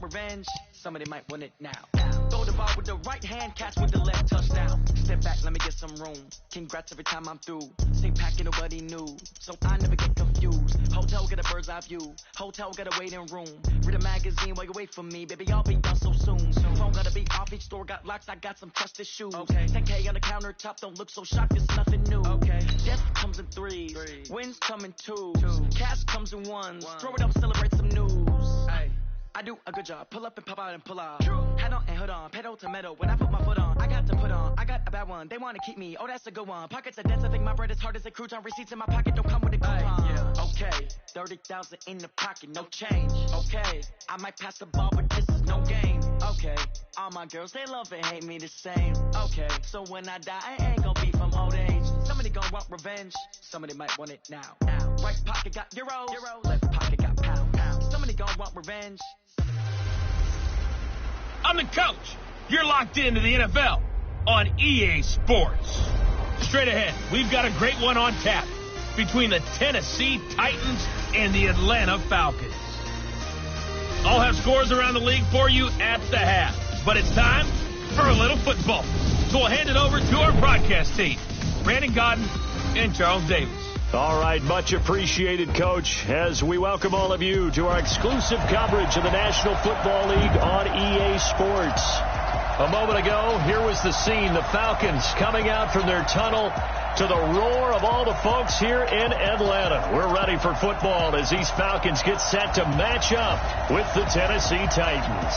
revenge? Somebody might want it now. Throw the ball with the right hand, catch with the left, touchdown. Step back, let me get some room. Congrats every time I'm through. Stay packing, nobody knew, so I never get confused. Hotel get a bird's eye view. Hotel got a waiting room. Read a magazine while you wait for me, baby. I'll be done so soon. Phone gotta be off, each store got locks. I got some trusted shoes. Okay. 10K on the countertop, don't look so shocked. It's nothing new. Okay. Death comes in threes. Wins come in twos. Cash comes in ones. Throw it up, celebrate some news. Ay. I do a good job. Pull up and pop out and pull out. Head on and hood on. Pedal to metal. When I put my foot on, I got to put on. I got a bad one. They want to keep me. Oh, that's a good one. Pockets are dense. I think my bread is hard as a crouton. Receipts in my pocket don't come with a coupon. Yeah. Okay. 30,000 in the pocket. No change. Okay. I might pass the ball, but this is no game. Okay. All my girls, they love and hate me the same. Okay. So when I die, I ain't gonna be from old age. Somebody gonna want revenge. Somebody might want it now. Right pocket got euro. Left pocket got pound. Somebody gonna want revenge. I'm the coach. You're locked into the NFL on EA Sports. Straight ahead, we've got a great one on tap between the Tennessee Titans and the Atlanta Falcons. I'll have scores around the league for you at the half, but it's time for a little football. So we'll hand it over to our broadcast team, Brandon Godden and Charles Davis. All right, much appreciated, Coach, as we welcome all of you to our exclusive coverage of the National Football League on EA Sports. A moment ago, here was the scene, the Falcons coming out from their tunnel to the roar of all the folks here in Atlanta. We're ready for football as these Falcons get set to match up with the Tennessee Titans.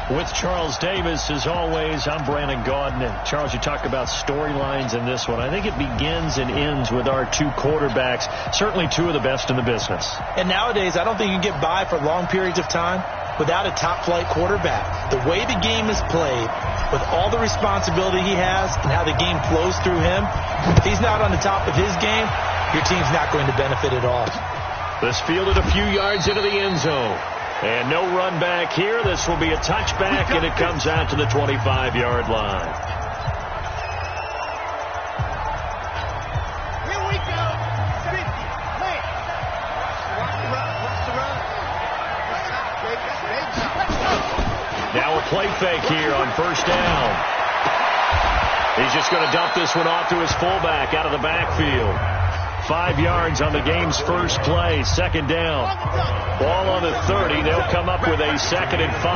With Charles Davis, as always, I'm Brandon Gaudin. And Charles, you talk about storylines in this one. I think it begins and ends with our two quarterbacks, certainly two of the best in the business. And nowadays, I don't think you can get by for long periods of time without a top-flight quarterback. The way the game is played, with all the responsibility he has and how the game flows through him, if he's not on the top of his game, your team's not going to benefit at all. This fielded a few yards into the end zone. And no run back here. This will be a touchback, and it comes out to the 25-yard line. Here we go. 50. Man. Watch the run. Now a play fake here on first down. He's just going to dump this one off to his fullback out of the backfield. 5 yards on the game's first play. Second down. Ball on the 30. They'll come up with a 2nd and 5.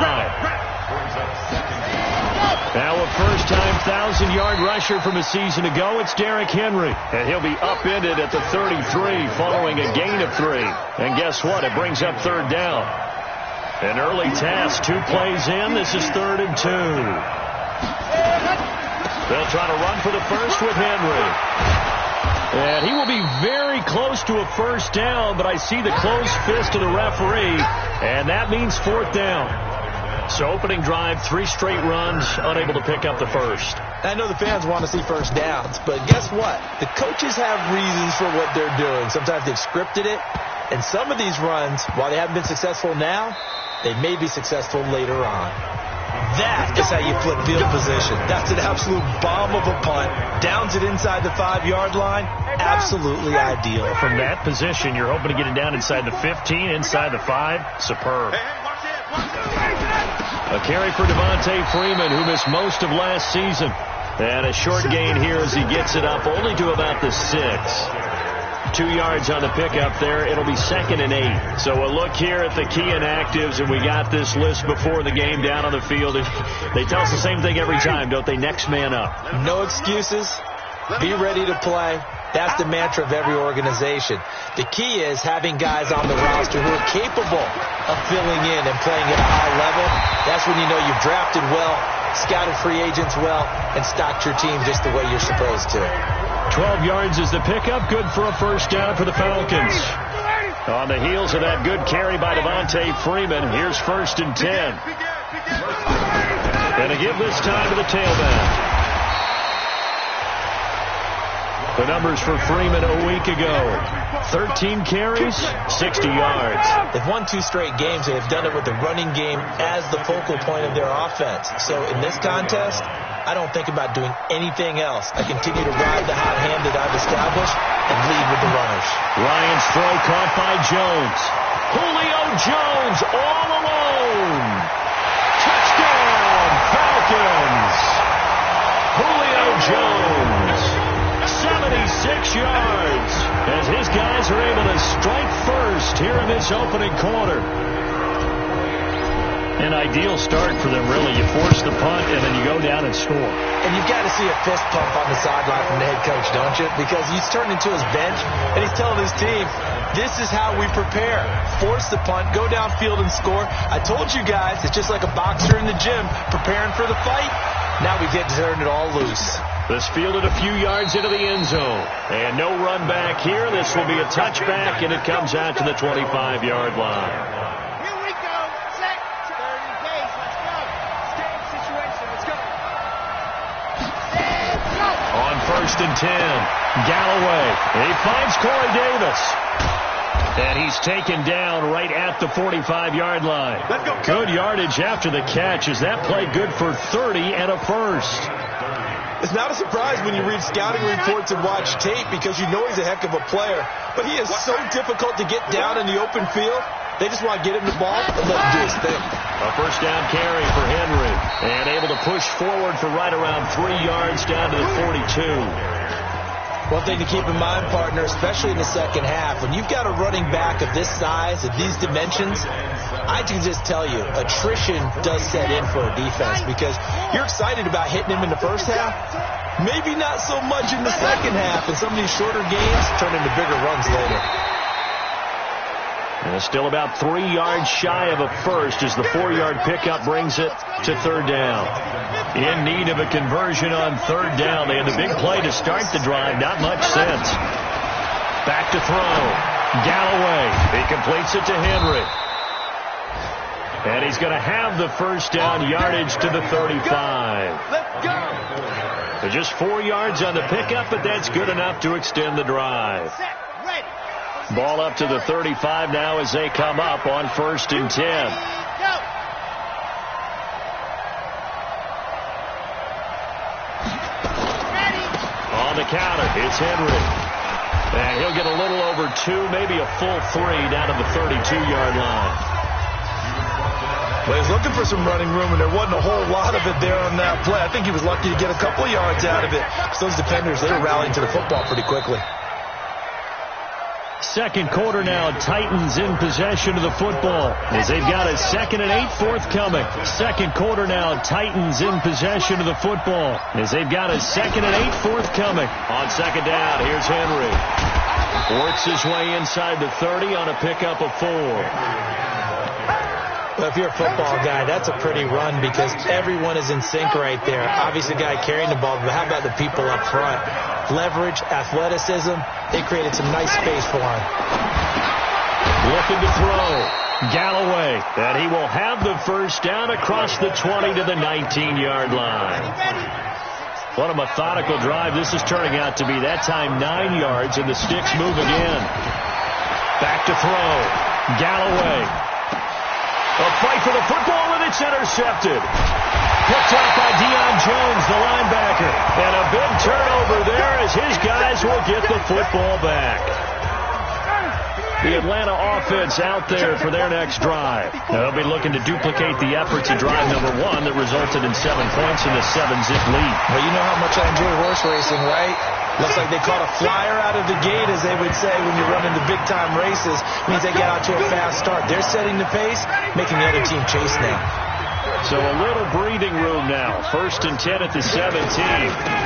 Now a first-time 1,000-yard rusher from a season ago. It's Derrick Henry. And he'll be upended at the 33 following a gain of 3. And guess what? It brings up 3rd down. An early test. 2 plays in. This is 3rd and 2. They'll try to run for the first with Henry. And he will be very close to a first down, but I see the closed fist of the referee, and that means 4th down. So opening drive, 3 straight runs, unable to pick up the first. I know the fans want to see first downs, but guess what? The coaches have reasons for what they're doing. Sometimes they've scripted it, and some of these runs, while they haven't been successful now, they may be successful later on. That is how you flip field position. That's an absolute bomb of a punt. Downs it inside the 5-yard line. Absolutely ideal. From that position, you're hoping to get it down inside the 15, inside the 5. Superb. A carry for Devontae Freeman, who missed most of last season. And a short gain here as he gets it up only to about the 6. 2 yards on the pickup there. It'll be 2nd and 8. So a look here at the key inactives, and we got this list before the game down on the field. They tell us the same thing every time, don't they? Next man up. No excuses. Be ready to play. That's the mantra of every organization. The key is having guys on the roster who are capable of filling in and playing at a high level. That's when you know you've drafted well, scouted free agents well, and stocked your team just the way you're supposed to. 12 yards is the pickup. Good for a first down for the Falcons. On the heels of that good carry by Devontae Freeman, here's 1st and 10. And a give this time to the tailback. The numbers for Freeman a week ago. 13 carries, 60 yards. They've won 2 straight games. They have done it with the running game as the focal point of their offense. So in this contest, I don't think about doing anything else. I continue to ride the hot hand that I've established and lead with the runners. Ryan's throw caught by Jones. Julio Jones yards as his guys are able to strike first here in this opening quarter. An ideal start for them, really. You force the punt, and then you go down and score. And you've got to see a fist pump on the sideline from the head coach, don't you? Because he's turned into his bench, and he's telling his team, this is how we prepare. Force the punt, go downfield and score. I told you guys, it's just like a boxer in the gym preparing for the fight. Now we get to turn it all loose. This fielded a few yards into the end zone. And no run back here. This will be a touchback, and it comes out to the 25-yard line. First and 10. Galloway. He finds Corey Davis. And he's taken down right at the 45-yard line. Good yardage after the catch. Is that play good for 30 and a first? It's not a surprise when you read scouting reports and watch tape because you know he's a heck of a player. But he is so difficult to get down in the open field. They just want to get him the ball and let him do his thing. A first down carry for Henry. And able to push forward for right around 3 yards down to the 42. One thing to keep in mind, partner, especially in the second half, when you've got a running back of this size, of these dimensions, I can just tell you, attrition does set in for a defense because you're excited about hitting him in the first half. Maybe not so much in the second half, and some of these shorter games turn into bigger runs later. And still about 3 yards shy of a first as the 4-yard pickup brings it to third down. In need of a conversion on third down. They had the big play to start the drive. Not much sense. Back to throw. Galloway. He completes it to Henry. And he's going to have the first down yardage to the 35. Let's go. So just 4 yards on the pickup, but that's good enough to extend the drive. Ball up to the 35 now as they come up on first and 10. On the counter, it's Henry. And he'll get a little over 2, maybe a full 3 down to the 32-yard line. Well, he was looking for some running room, and there wasn't a whole lot of it there on that play. I think he was lucky to get a couple of yards out of it. So those defenders, they were rallying to the football pretty quickly. Second quarter now, Titans in possession of the football as they've got a 2nd and 8 forthcoming. Second quarter now, Titans in possession of the football as they've got a 2nd and 8 forthcoming. On second down, here's Henry. Works his way inside the 30 on a pickup of 4. Well, if you're a football guy, that's a pretty run because everyone is in sync right there. Obviously, the guy carrying the ball, but how about the people up front? Leverage, athleticism, they created some nice space for him. Looking to throw. Galloway, and he will have the first down across the 20 to the 19-yard line. What a methodical drive this is turning out to be. That time 9 yards, and the sticks move again. Back to throw. Galloway. A fight for the football, and it's intercepted. Picked up by Deion Jones, the linebacker. And a big turnover there as his guys will get the football back. The Atlanta offense out there for their next drive. Now they'll be looking to duplicate the efforts of drive number 1 that resulted in 7 points in the 7-zip lead. Well, you know how much I enjoy horse racing, right? Looks like they caught a flyer out of the gate, as they would say when you're running the big-time races. It means they get out to a fast start. They're setting the pace, making the other team chase now. So a little breathing room now. First and 10 at the 17.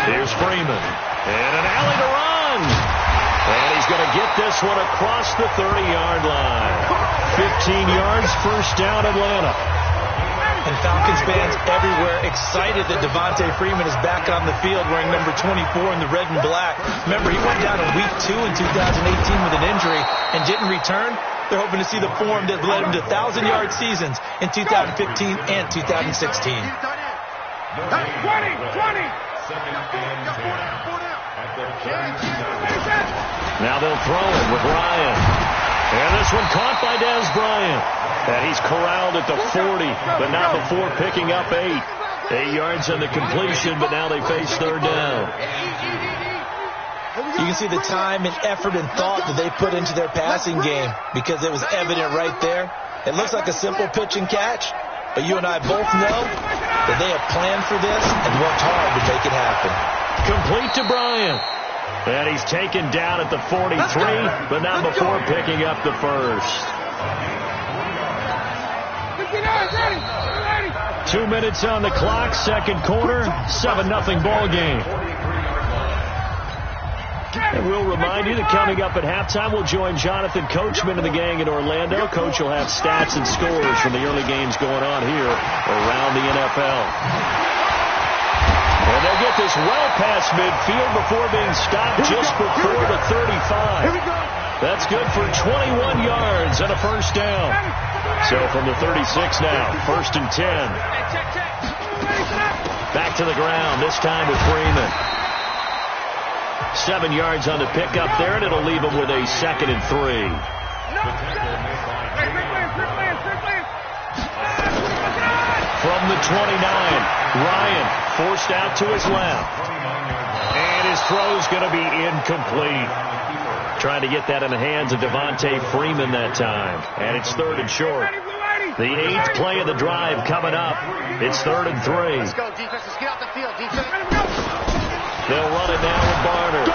Here's Freeman. And an alley to run. And he's going to get this one across the 30-yard line. 15 yards, first down, Atlanta. And Falcons fans everywhere excited that Devontae Freeman is back on the field wearing number 24 in the red and black. Remember, he went down in Week 2 in 2018 with an injury and didn't return. They're hoping to see the form that led him to 1,000-yard seasons in 2015 and 2016. 20. Now they'll throw it with Ryan. And this one caught by Dez Bryant. And he's corralled at the 40, but not before picking up 8. 8 yards on the completion, but now they face third down. You can see the time and effort and thought that they put into their passing game because it was evident right there. It looks like a simple pitch and catch, but you and I both know that they have planned for this and worked hard to make it happen. Complete to Bryant. And he's taken down at the 43, but not before picking up the first. 2 minutes on the clock, second quarter, 7-0 ball game. And we'll remind you that coming up at halftime, we'll join Jonathan Coachman and the gang in Orlando. Coach will have stats and scores from the early games going on here around the NFL. And they'll get this well past midfield before being stopped just before the 35. That's good for 21 yards and a first down. So from the 36 now, 1st and 10. Back to the ground, this time with Freeman. 7 yards on the pickup there, and it'll leave him with a 2nd and 3. From the 29, Ryan forced out to his left. And his throw's going to be incomplete. Trying to get that in the hands of Devontae Freeman that time. And it's 3rd and short. The 8th play of the drive coming up. It's 3rd and 3. Let's go, defense. Let's get out the field, defense. They'll run it now with Barner.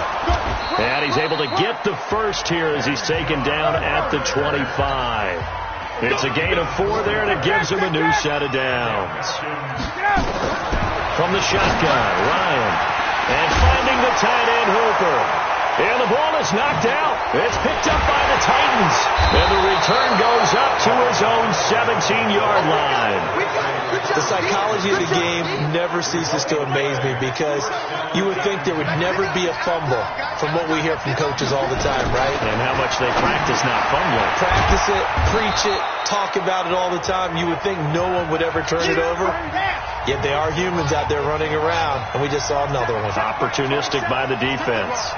And he's able to get the first here as he's taken down at the 25. It's a gain of 4 there, and it gives him a new set of downs. From the shotgun, Ryan. And finding the tight end, Hooper. And the ball is knocked out. It's picked up by the Titans. And the return goes up to his own 17-yard line. The psychology of the game never ceases to amaze me because you would think there would never be a fumble from what we hear from coaches all the time, right? And how much they practice not fumbling. Practice it, preach it, talk about it all the time. You would think no one would ever turn it over. Yet they are humans out there running around, and we just saw another one. Opportunistic by the defense.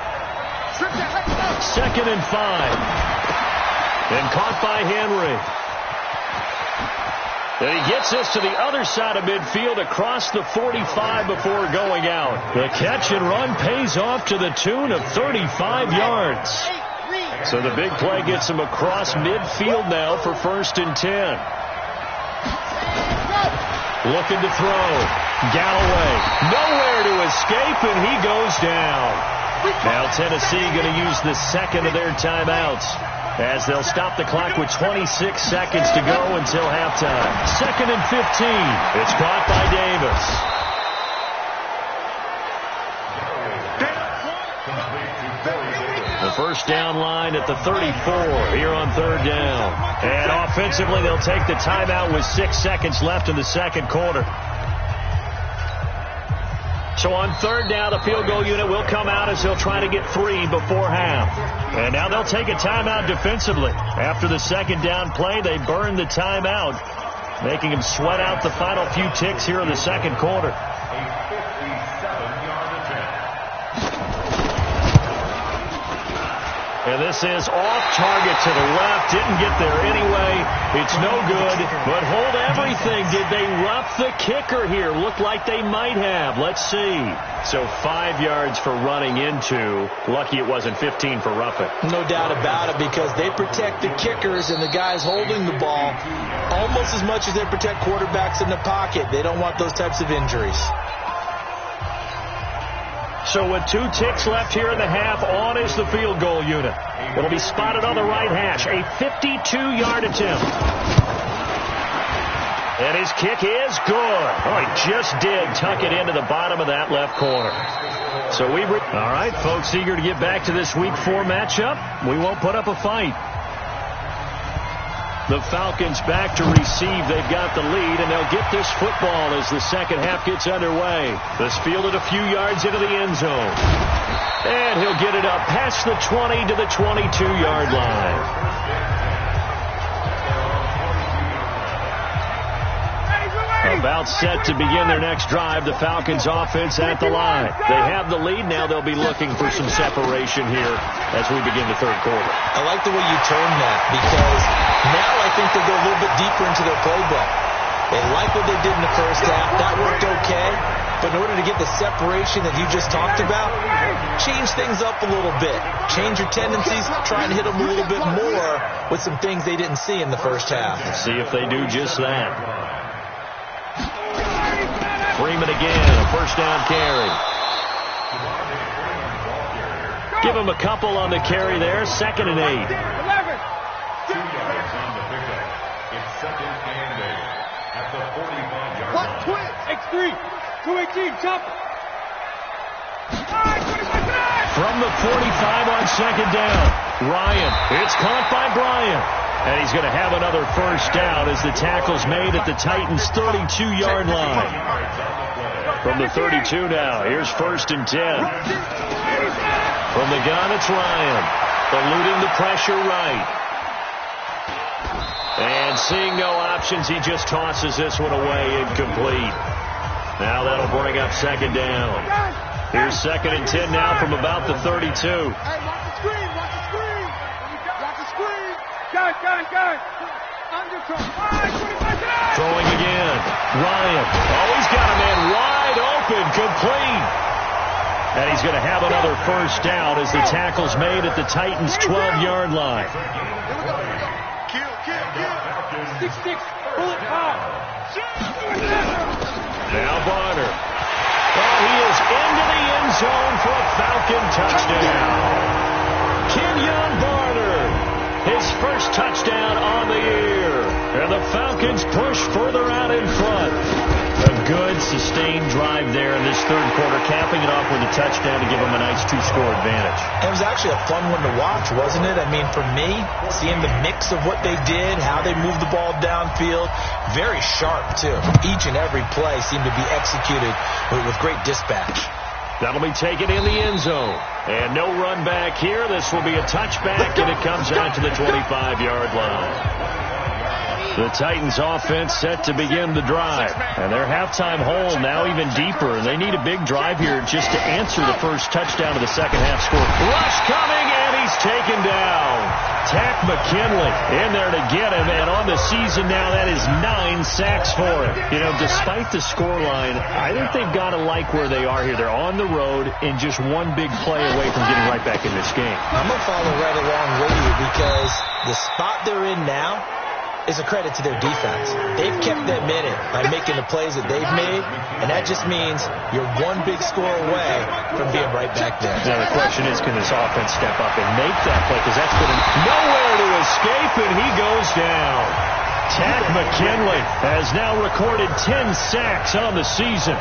2nd and 5. And caught by Henry. And he gets us to the other side of midfield across the 45 before going out. The catch and run pays off to the tune of 35 yards. So the big play gets him across midfield now for 1st and 10. Looking to throw. Galloway. Nowhere to escape, and he goes down. Now Tennessee going to use the 2nd of their timeouts as they'll stop the clock with 26 seconds to go until halftime. 2nd and 15. It's caught by Davis. The first down line at the 34 here on 3rd down. And offensively, they'll take the timeout with 6 seconds left in the second quarter. So on 3rd down, the field goal unit will come out as they'll try to get 3 before half. And now they'll take a timeout defensively. After the 2nd down play, they burn the timeout, making them sweat out the final few ticks here in the second quarter. And this is off target to the left. Didn't get there anyway. It's no good. But hold everything. Did they rough the kicker here? Looked like they might have. Let's see. So 5 yards for running into. Lucky it wasn't 15 for roughing. No doubt about it, because they protect the kickers and the guys holding the ball almost as much as they protect quarterbacks in the pocket. They don't want those types of injuries. So with 2 ticks left here in the half, on is the field goal unit. It'll be spotted on the right hash. A 52-yard attempt. And his kick is good. Oh, he just did tuck it into the bottom of that left corner. So all right, folks, eager to get back to this Week 4 matchup. We won't put up a fight. The Falcons back to receive. They've got the lead, and they'll get this football as the second half gets underway. This fielded a few yards into the end zone. And he'll get it up past the 20 to the 22-yard line. About set to begin their next drive. The Falcons offense at the line. They have the lead. Now they'll be looking for some separation here as we begin the third quarter. I like the way you termed that, because now I think they'll go a little bit deeper into their playbook. They like what they did in the first half. That worked okay. But in order to get the separation that you just talked about, change things up a little bit. Change your tendencies. Try and hit them a little bit more with some things they didn't see in the first half. See if they do just that. Freeman again, a first down carry. Give him a couple on the carry there. 2nd and 8. 11. 2 yards on the pickup. It's 2nd and 8 at the 45-yard What? line. Twins. X3. 218. Jump. From the 45 on 2nd down. Ryan. It's caught by Bryant. And he's going to have another first down as the tackle's made at the Titans' 32-yard line. From the 32 now, here's 1st and 10. From the gun, it's Ryan. Eluding the pressure right. And seeing no options, he just tosses this one away, incomplete. Now that'll bring up 2nd down. Here's 2nd and 10 now from about the 32. Hey, watch the screen. Watch the screen. Watch the screen. Gun. Throwing again. Ryan. Oh, he's got a man wide open. Complete. And he's going to have another first down as the tackle's made at the Titans' 12-yard line. Kill. 6-6. Bullet pop. Now Barner. Oh, he is into the end zone for a Falcon touchdown. Kenyon Barner. His first touchdown on the year. And the Falcons push further out in front. A good, sustained drive there in this 3rd quarter, capping it off with a touchdown to give them a nice 2-score advantage. It was actually a fun one to watch, wasn't it? I mean, for me, seeing the mix of what they did, how they moved the ball downfield, very sharp, too. Each and every play seemed to be executed with great dispatch. That'll be taken in the end zone. And no run back here. This will be a touchback, and it comes out to the 25-yard line. The Titans offense set to begin the drive. And their halftime hole now even deeper. And they need a big drive here just to answer the first touchdown of the second half score. Rush coming, and he's taken down. Tack McKinley in there to get him. And on the season now, that is 9 sacks for him. You know, despite the scoreline, I think they've got to like where they are here. They're on the road and just one big play away from getting right back in this game. I'm going to follow right along with you because the spot they're in now is a credit to their defense. They've kept them in it by making the plays that they've made, and that just means you're one big score away from being right back there. Now the question is, can this offense step up and make that play? Because that's been nowhere to escape, and he goes down. Tack McKinley has now recorded 10 sacks on the season.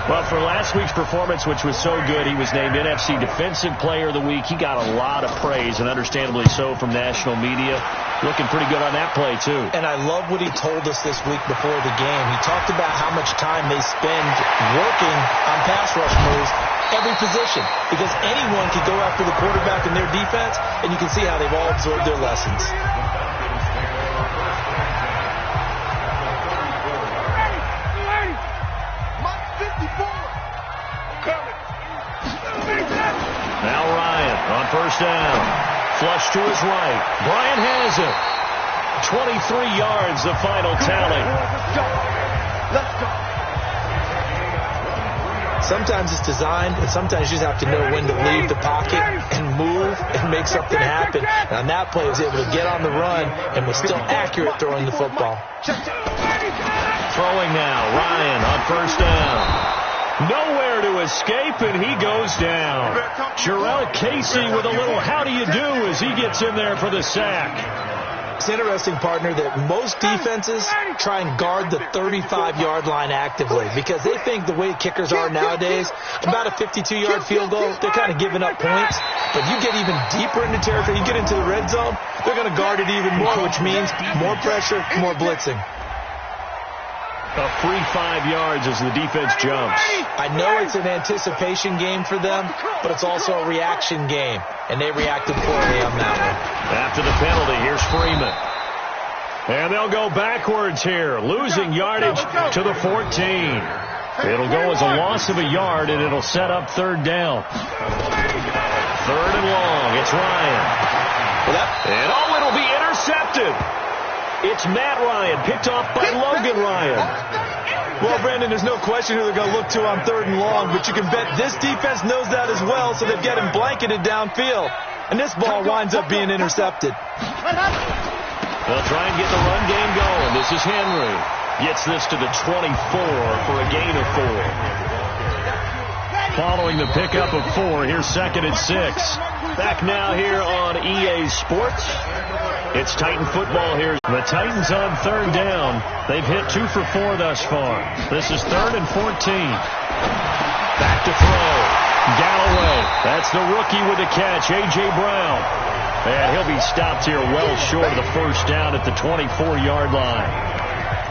Well, for last week's performance, which was so good, he was named NFC Defensive Player of the Week. He got a lot of praise, and understandably so, from national media. Looking pretty good on that play, too. And I love what he told us this week before the game. He talked about how much time they spend working on pass rush moves, every position, because anyone can go after the quarterback in their defense, and you can see how they've all absorbed their lessons. Now Ryan on first down. Flush to his right. Bryant has it. 23 yards, the final tally. Let's go. Sometimes it's designed, and sometimes you just have to know when to leave the pocket and move and make something happen. And on that play, he was able to get on the run and was still accurate throwing the football. Throwing now. Ryan on first down. Nowhere to escape, and he goes down. Jarrell Casey with a little how do you do as he gets in there for the sack. It's interesting, partner, that most defenses try and guard the 35-yard line actively because they think the way kickers are nowadays, about a 52-yard field goal, they're kind of giving up points. But you get even deeper into territory, you get into the red zone, they're going to guard it even more, which means more pressure, more blitzing. A free 5 yards as the defense jumps. I know it's an anticipation game for them, but it's also a reaction game, and they reacted poorly on that one. After the penalty, here's Freeman. And they'll go backwards here, losing yardage to the 14. It'll go as a loss of a yard, and it'll set up third down. Third and long, it's Ryan. And it'll be intercepted. It's Matt Ryan, picked off by Logan Ryan. Well, Brandon, there's no question who they're going to look to on third and long, but you can bet this defense knows that as well, so they've got him blanketed downfield. And this ball winds up being intercepted. They'll try and get the run game going. This is Henry. Gets this to the 24 for a gain of 4. following the pickup of 4. Here's 2nd and 6. Back now here on EA Sports. It's Titan football here. The Titans on 3rd down. They've hit 2 for 4 thus far. This is 3rd and 14. Back to throw. Galloway. That's the rookie with the catch, A.J. Brown. And he'll be stopped here well short of the first down at the 24-yard line.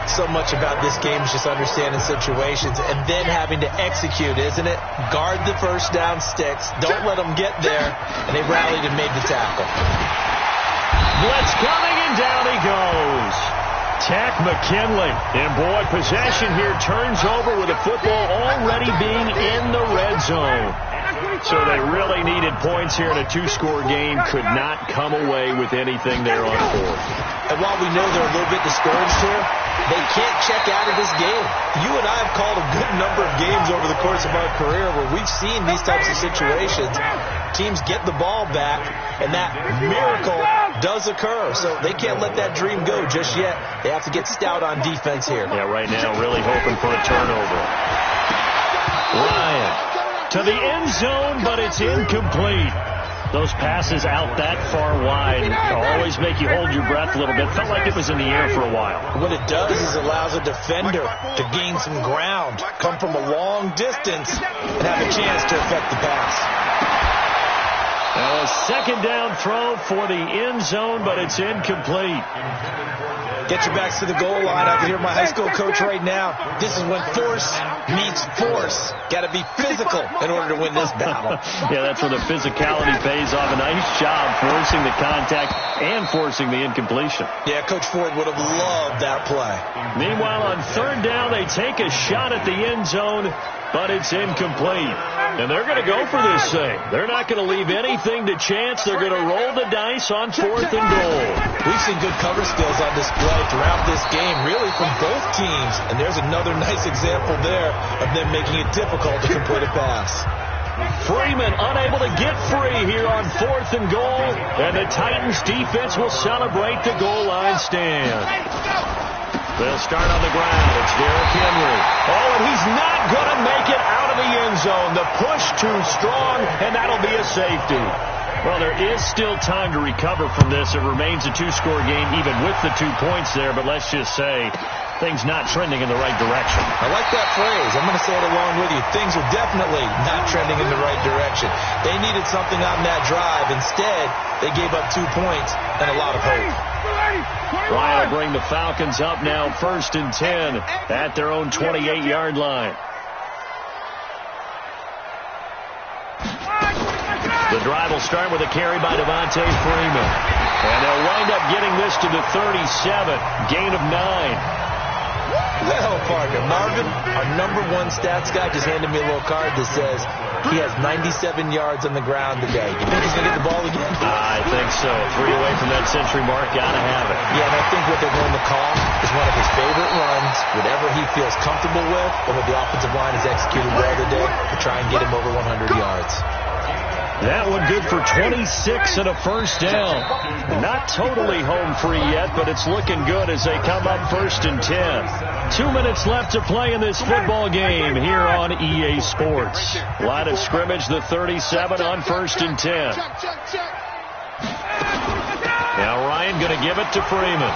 So much about this game is just understanding situations and then having to execute, isn't it? Guard the first down sticks. Don't let them get there. And they rallied and made the tackle. Blitz coming, and down he goes. Tack McKinley. And boy, possession here turns over with the football already being in the red zone. So they really needed points here in a 2-score game. Could not come away with anything there on 4th. And while we know they're a little bit discouraged here, they can't check out of this game. You and I have called a good number of games over the course of our career where we've seen these types of situations. Teams get the ball back, and that miracle does occur. So they can't let that dream go just yet. They have to get stout on defense here. Yeah, right now really hoping for a turnover. Ryan to the end zone, but it's incomplete. Those passes out that far wide always make you hold your breath a little bit. Felt like it was in the air for a while. What it does is allows a defender to gain some ground, come from a long distance, and have a chance to affect the pass. Now a 2nd down throw for the end zone, but it's incomplete. Get your backs to the goal line. I can hear my high school coach right now. This is when force meets force. Got to be physical in order to win this battle. Yeah, that's where the physicality pays off. A nice job forcing the contact and forcing the incompletion. Yeah, Coach Ford would have loved that play. Meanwhile, on 3rd down, they take a shot at the end zone, but it's incomplete. And they're going to go for this thing. They're not going to leave anything to chance. They're going to roll the dice on 4th and goal. We've seen good cover skills on display throughout this game, really from both teams. And there's another nice example there of them making it difficult to complete a pass. Freeman unable to get free here on 4th and goal. And the Titans defense will celebrate the goal line stand. They'll start on the ground. It's Derrick Henry. Oh, and he's not going to make it out of the end zone. The push too strong, and that'll be a safety. Well, there is still time to recover from this. It remains a 2-score game, even with the 2 points there. But let's just say things not trending in the right direction. I like that phrase. I'm going to say it along with you. Things are definitely not trending in the right direction. They needed something on that drive. Instead, they gave up 2 points and a lot of hope. Ryan will bring the Falcons up now 1st and 10 at their own 28-yard line. The drive will start with a carry by Devontae Freeman. And they'll wind up getting this to the 37. Gain of 9. Well, partner, Marvin, our #1 stats guy, just handed me a little card that says he has 97 yards on the ground today. You think he's going to get the ball again? I think so. 3 away from that century mark. Got to have it. Yeah, and I think what they're going to call is one of his favorite runs, whatever he feels comfortable with, and what the offensive line has executed well today, to try and get him over 100 yards. That one good for 26 and a first down. Not totally home free yet, but it's looking good as they come up 1st and 10. 2 minutes left to play in this football game here on EA Sports. Line of scrimmage, the 37 on 1st and 10. Now Ryan going to give it to Freeman.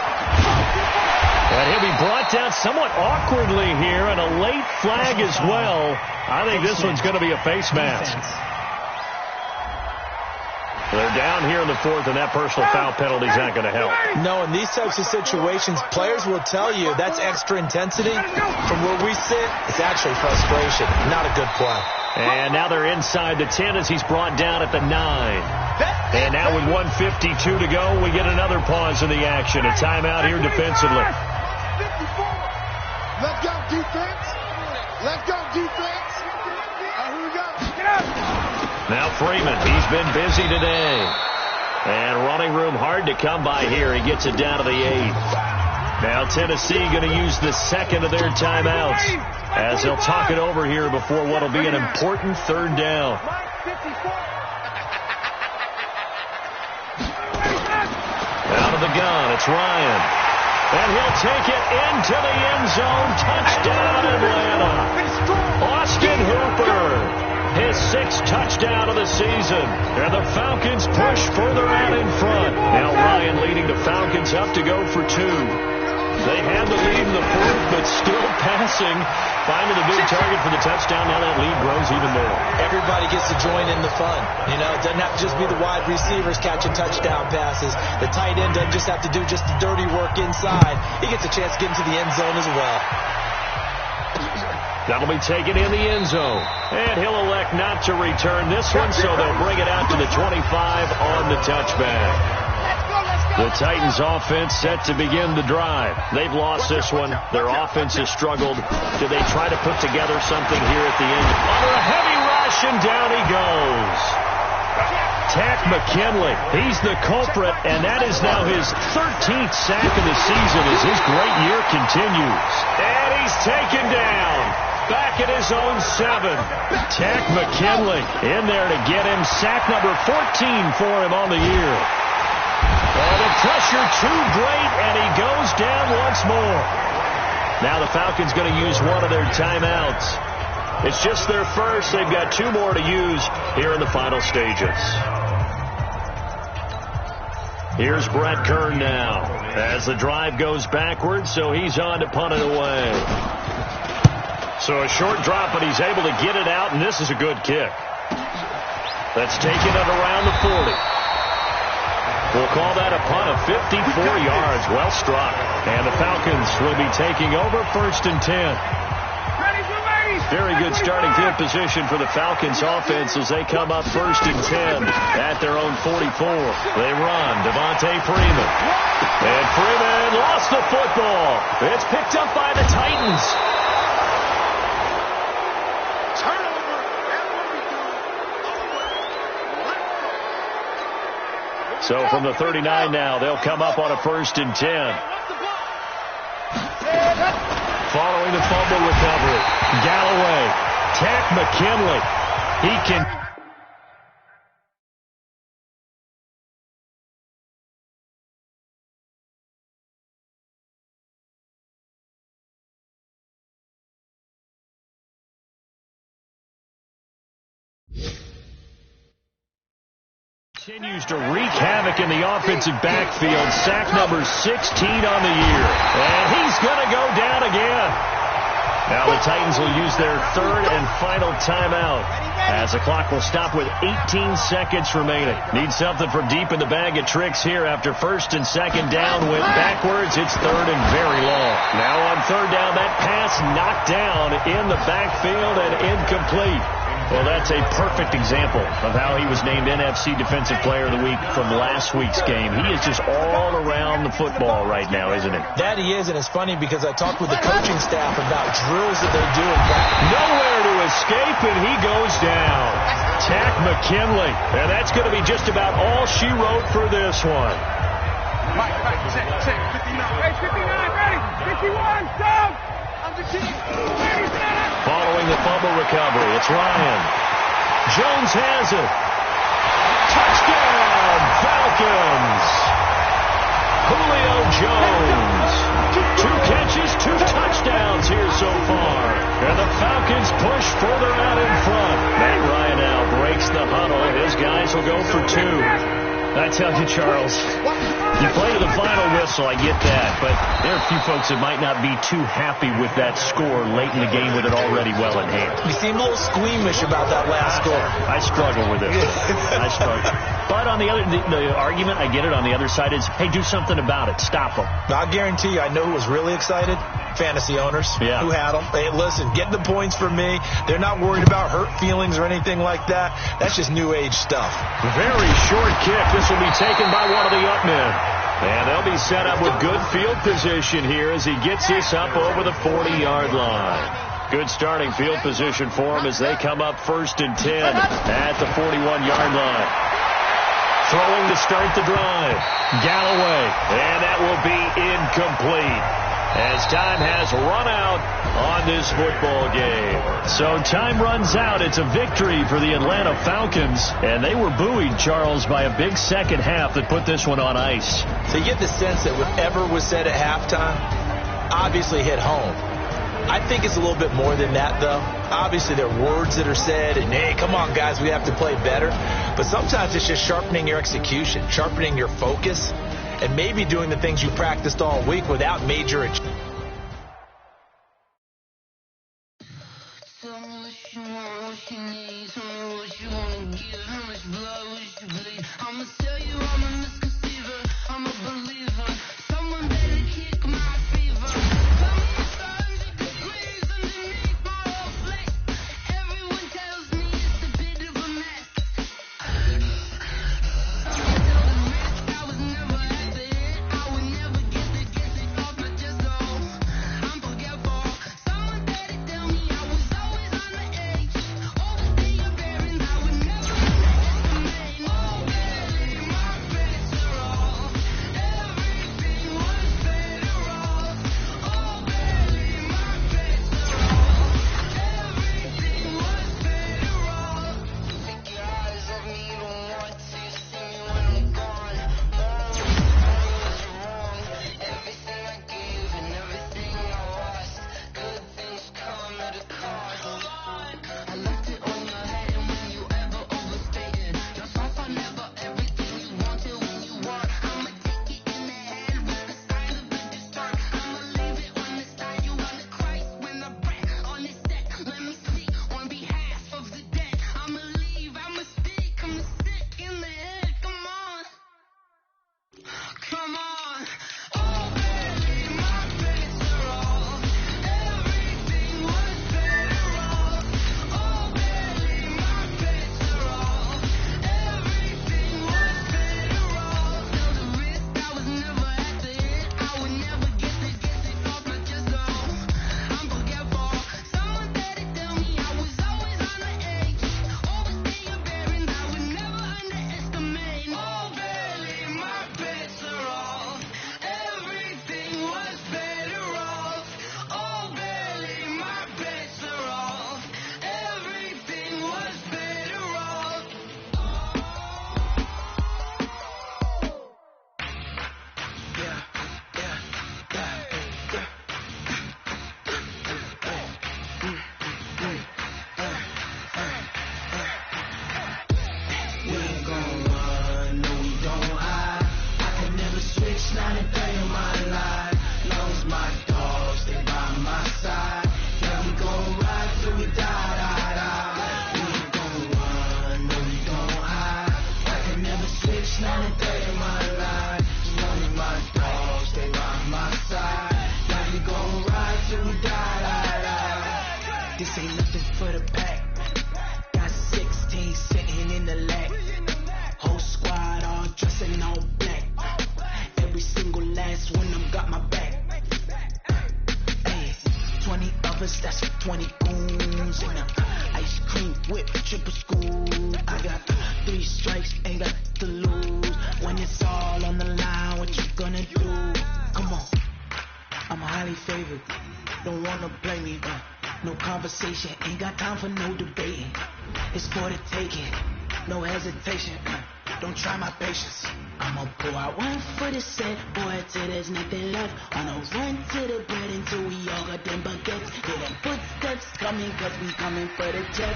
And he'll be brought down somewhat awkwardly here, and a late flag as well. I think this one's going to be a face mask. They're down here in the 4th, and that personal foul penalty is not going to help. No, in these types of situations, players will tell you that's extra intensity. From where we sit, it's actually frustration. Not a good play. And now they're inside the 10 as he's brought down at the 9. And now with 1:52 to go, we get another pause in the action. A timeout here defensively. Let's go, defense. Let's go, defense. Here we go. Get out. Now Freeman, he's been busy today. And running room hard to come by here. He gets it down to the 8. Now Tennessee going to use the 2nd of their timeouts as they'll talk it over here before what will be an important 3rd down. Out of the gun, it's Ryan. And he'll take it into the end zone. Touchdown, Atlanta. Austin Hooper. His 6th touchdown of the season. And the Falcons push further out in front. Now Ryan leading the Falcons up to go for 2. They had the lead in the 4th, but still passing. Finding the big target for the touchdown. Now that lead grows even more. Everybody gets to join in the fun. You know, it doesn't have to just be the wide receivers catching touchdown passes. The tight end doesn't just have to do just the dirty work inside. He gets a chance to get into the end zone as well. That'll be taken in the end zone. And he'll elect not to return this one, so they'll bring it out to the 25 on the touchback. The Titans offense set to begin the drive. They've lost this one. Their offense has struggled. Do they try to put together something here at the end? Under a heavy rush, and down he goes. Takk McKinley, he's the culprit, and that is now his 13th sack of the season as his great year continues. And he's taken down. Back at his own 7. Takk McKinley in there to get him sack number 14 for him on the year. Oh, the pressure too great, and he goes down once more. Now the Falcons going to use one of their timeouts. It's just their first. They've got 2 more to use here in the final stages. Here's Brett Kern now as the drive goes backwards, so he's on to punt it away. So a short drop, but he's able to get it out, and this is a good kick. That's taken at around the 40. We'll call that a punt of 54 yards. Well struck. And the Falcons will be taking over 1st and 10. Very good starting field position for the Falcons offense as they come up 1st and 10 at their own 44. They run. Devontae Freeman. And Freeman lost the football. It's picked up by the Titans. So from the 39 now, they'll come up on a 1st and 10. Following the fumble recovery, Galloway, Takk McKinley. He can... Continues to wreak havoc in the offensive backfield. Sack number 16 on the year. And he's going to go down again. Now the Titans will use their 3rd and final timeout as the clock will stop with 18 seconds remaining. Need something from deep in the bag of tricks here after 1st and 2nd down. Went backwards. It's 3rd and very long. Now on 3rd down, that pass knocked down in the backfield and incomplete. Well, that's a perfect example of how he was named NFC Defensive Player of the Week from last week's game. He is just all around the football right now, isn't he? That he is, and it's funny because I talked with the coaching staff about drills that they're doing. Nowhere to escape, and he goes down. Takk McKinley, and that's going to be just about all she wrote for this one. Mike, check, 59. Hey, 59, ready. 51, stop. I'm the king. Following the fumble recovery, it's Ryan. Jones has it. Touchdown, Falcons. Julio Jones. 2 catches, 2 touchdowns here so far. And the Falcons push further out in front. Matt Ryan now breaks the huddle. His guys will go for 2. I tell you, Charles, you play to the final whistle, I get that, but there are a few folks that might not be too happy with that score late in the game with it already well in hand. You seem a little squeamish about that last score. I struggle with it. I struggle. But on the argument, I get it, on the other side is, hey, do something about it. Stop them. Now, I guarantee you, I know who was really excited. Fantasy owners who had them. Hey, listen, get the points for me. They're not worried about hurt feelings or anything like that. That's just new age stuff. Very short kick. This will be taken by one of the up men. And they'll be set up with good field position here as he gets this up over the 40-yard line. Good starting field position for him as they come up 1st and 10 at the 41-yard line. Throwing to start the drive. Galloway. And that will be incomplete as time has run out on this football game. So time runs out. It's a victory for the Atlanta Falcons. And they were buoyed, Charles, by a big second half that put this one on ice. So you get the sense that whatever was said at halftime obviously hit home. I think it's a little bit more than that, though. Obviously, there are words that are said, and, hey, come on, guys, we have to play better. But sometimes it's just sharpening your execution, sharpening your focus, and maybe doing the things you practiced all week without major achievement. This ain't nothing for the back. Got 16 sitting in the lag. Whole squad all dressing all black. Every single last one of them got my back. Hey, 20 of us, that's 20 goons. And a ice cream whip, triple school. I got 3 strikes, ain't got to lose. When it's all on the line, what you gonna do? Come on, I'm highly favored. Don't wanna play me, no conversation, ain't got time for no debating. It's for the taking, no hesitation. Don't try my patience. I'ma pour out one for the set, boy, till there's nothing left. On a run to the bread until we all got them baguettes. Hear them footsteps coming, cause we coming for the check.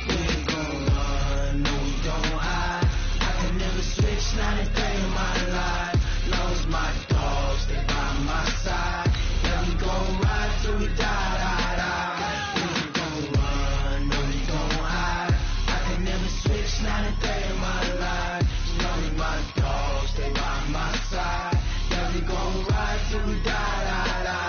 We ain't gon' run, no we don't hide. I can never switch, not a day in my life. Lost my dogs, they by my side. Yeah, we gon' ride till we die, die, die. We ain't gon' run, no we don't hide. I can never switch, not a day in my life. Only my dogs, they by my side. Yeah, we gon' ride till we die, die, die.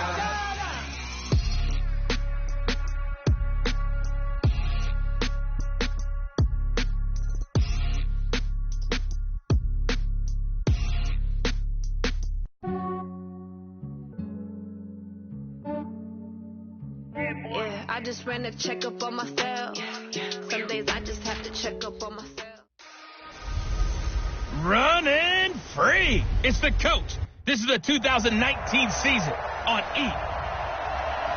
Yeah, I just ran a checkup on myself. Some days I just have to check up on myself. Running free. It's the coach. This is the 2019 season on E!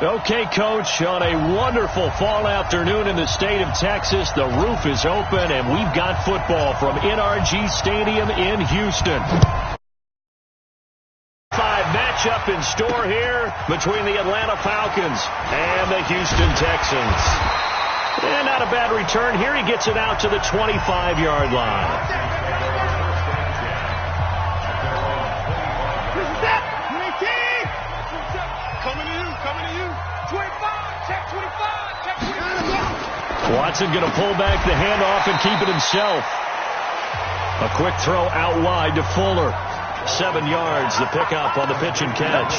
Okay, Coach, on a wonderful fall afternoon in the state of Texas, the roof is open, and we've got football from NRG Stadium in Houston. 5 match matchup in store here between the Atlanta Falcons and the Houston Texans. And not a bad return here. He gets it out to the 25-yard line. Coming to you. 25, check 25, check 25. Watson going to pull back the handoff and keep it himself. A quick throw out wide to Fuller. 7 yards, the pickup on the pitch and catch.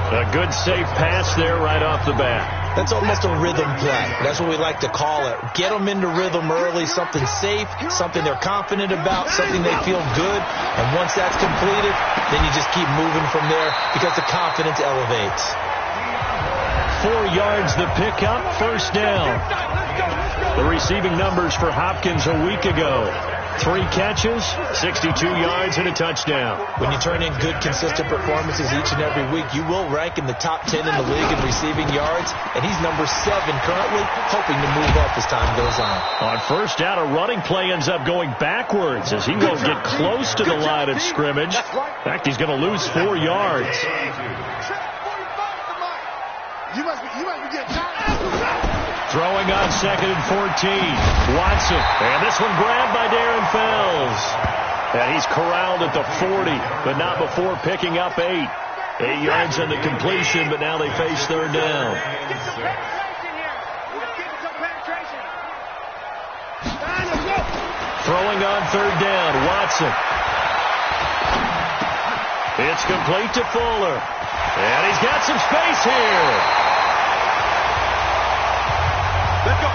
A good safe pass there right off the bat. That's almost a rhythm play. That's what we like to call it. Get them into rhythm early, something safe, something they're confident about, something they feel good. And once that's completed, then you just keep moving from there because the confidence elevates. 4 yards the pickup, first down. The receiving numbers for Hopkins a week ago. 3 catches, 62 yards, and a touchdown. When you turn in good, consistent performances each and every week, you will rank in the top 10 in the league in receiving yards, and he's number 7 currently, hoping to move up as time goes on. On first down, a running play ends up going backwards as he won't get close to the line of scrimmage. In fact, he's going to lose 4 yards. You must be getting tired. Throwing on 2nd and 14. Watson. And this one grabbed by Darren Fells. And he's corralled at the 40, but not before picking up 8. 8 yards on the completion, but now they face third down. Get some penetration here. Let's get some penetration. Throwing on third down. Watson. It's complete to Fuller. And he's got some space here. Let's go.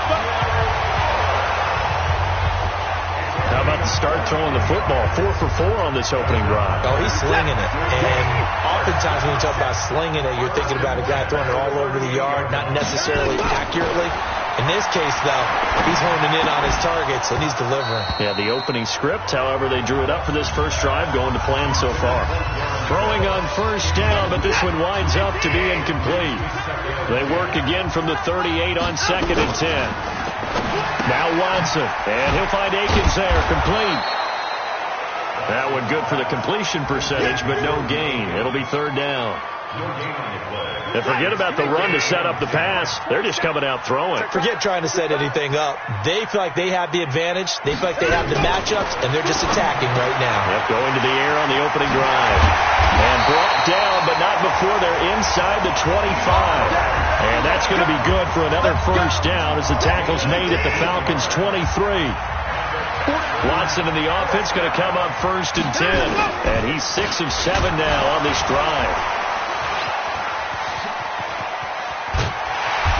How about the start throwing the football? 4 for 4 on this opening drive. Oh, he's slinging it. And oftentimes when you talk about slinging it, you're thinking about a guy throwing it all over the yard, not necessarily accurately. In this case, though, he's honing in on his targets, and he's delivering. Yeah, the opening script, however, they drew it up for this first drive, going to plan so far. Throwing on first down, but this one winds up to be incomplete. They work again from the 38 on 2nd and 10. Now Watson, and he'll find Akins there, complete. That one good for the completion percentage, but no gain. It'll be third down. And forget about the run to set up the pass. They're just coming out throwing. Forget trying to set anything up. They feel like they have the advantage. They feel like they have the matchups, and they're just attacking right now. Yep, going to the air on the opening drive. And brought down, but not before they're inside the 25. And that's going to be good for another first down as the tackle's made at the Falcons' 23. Watson in the offense going to come up 1st and 10. And he's 6 of 7 now on this drive.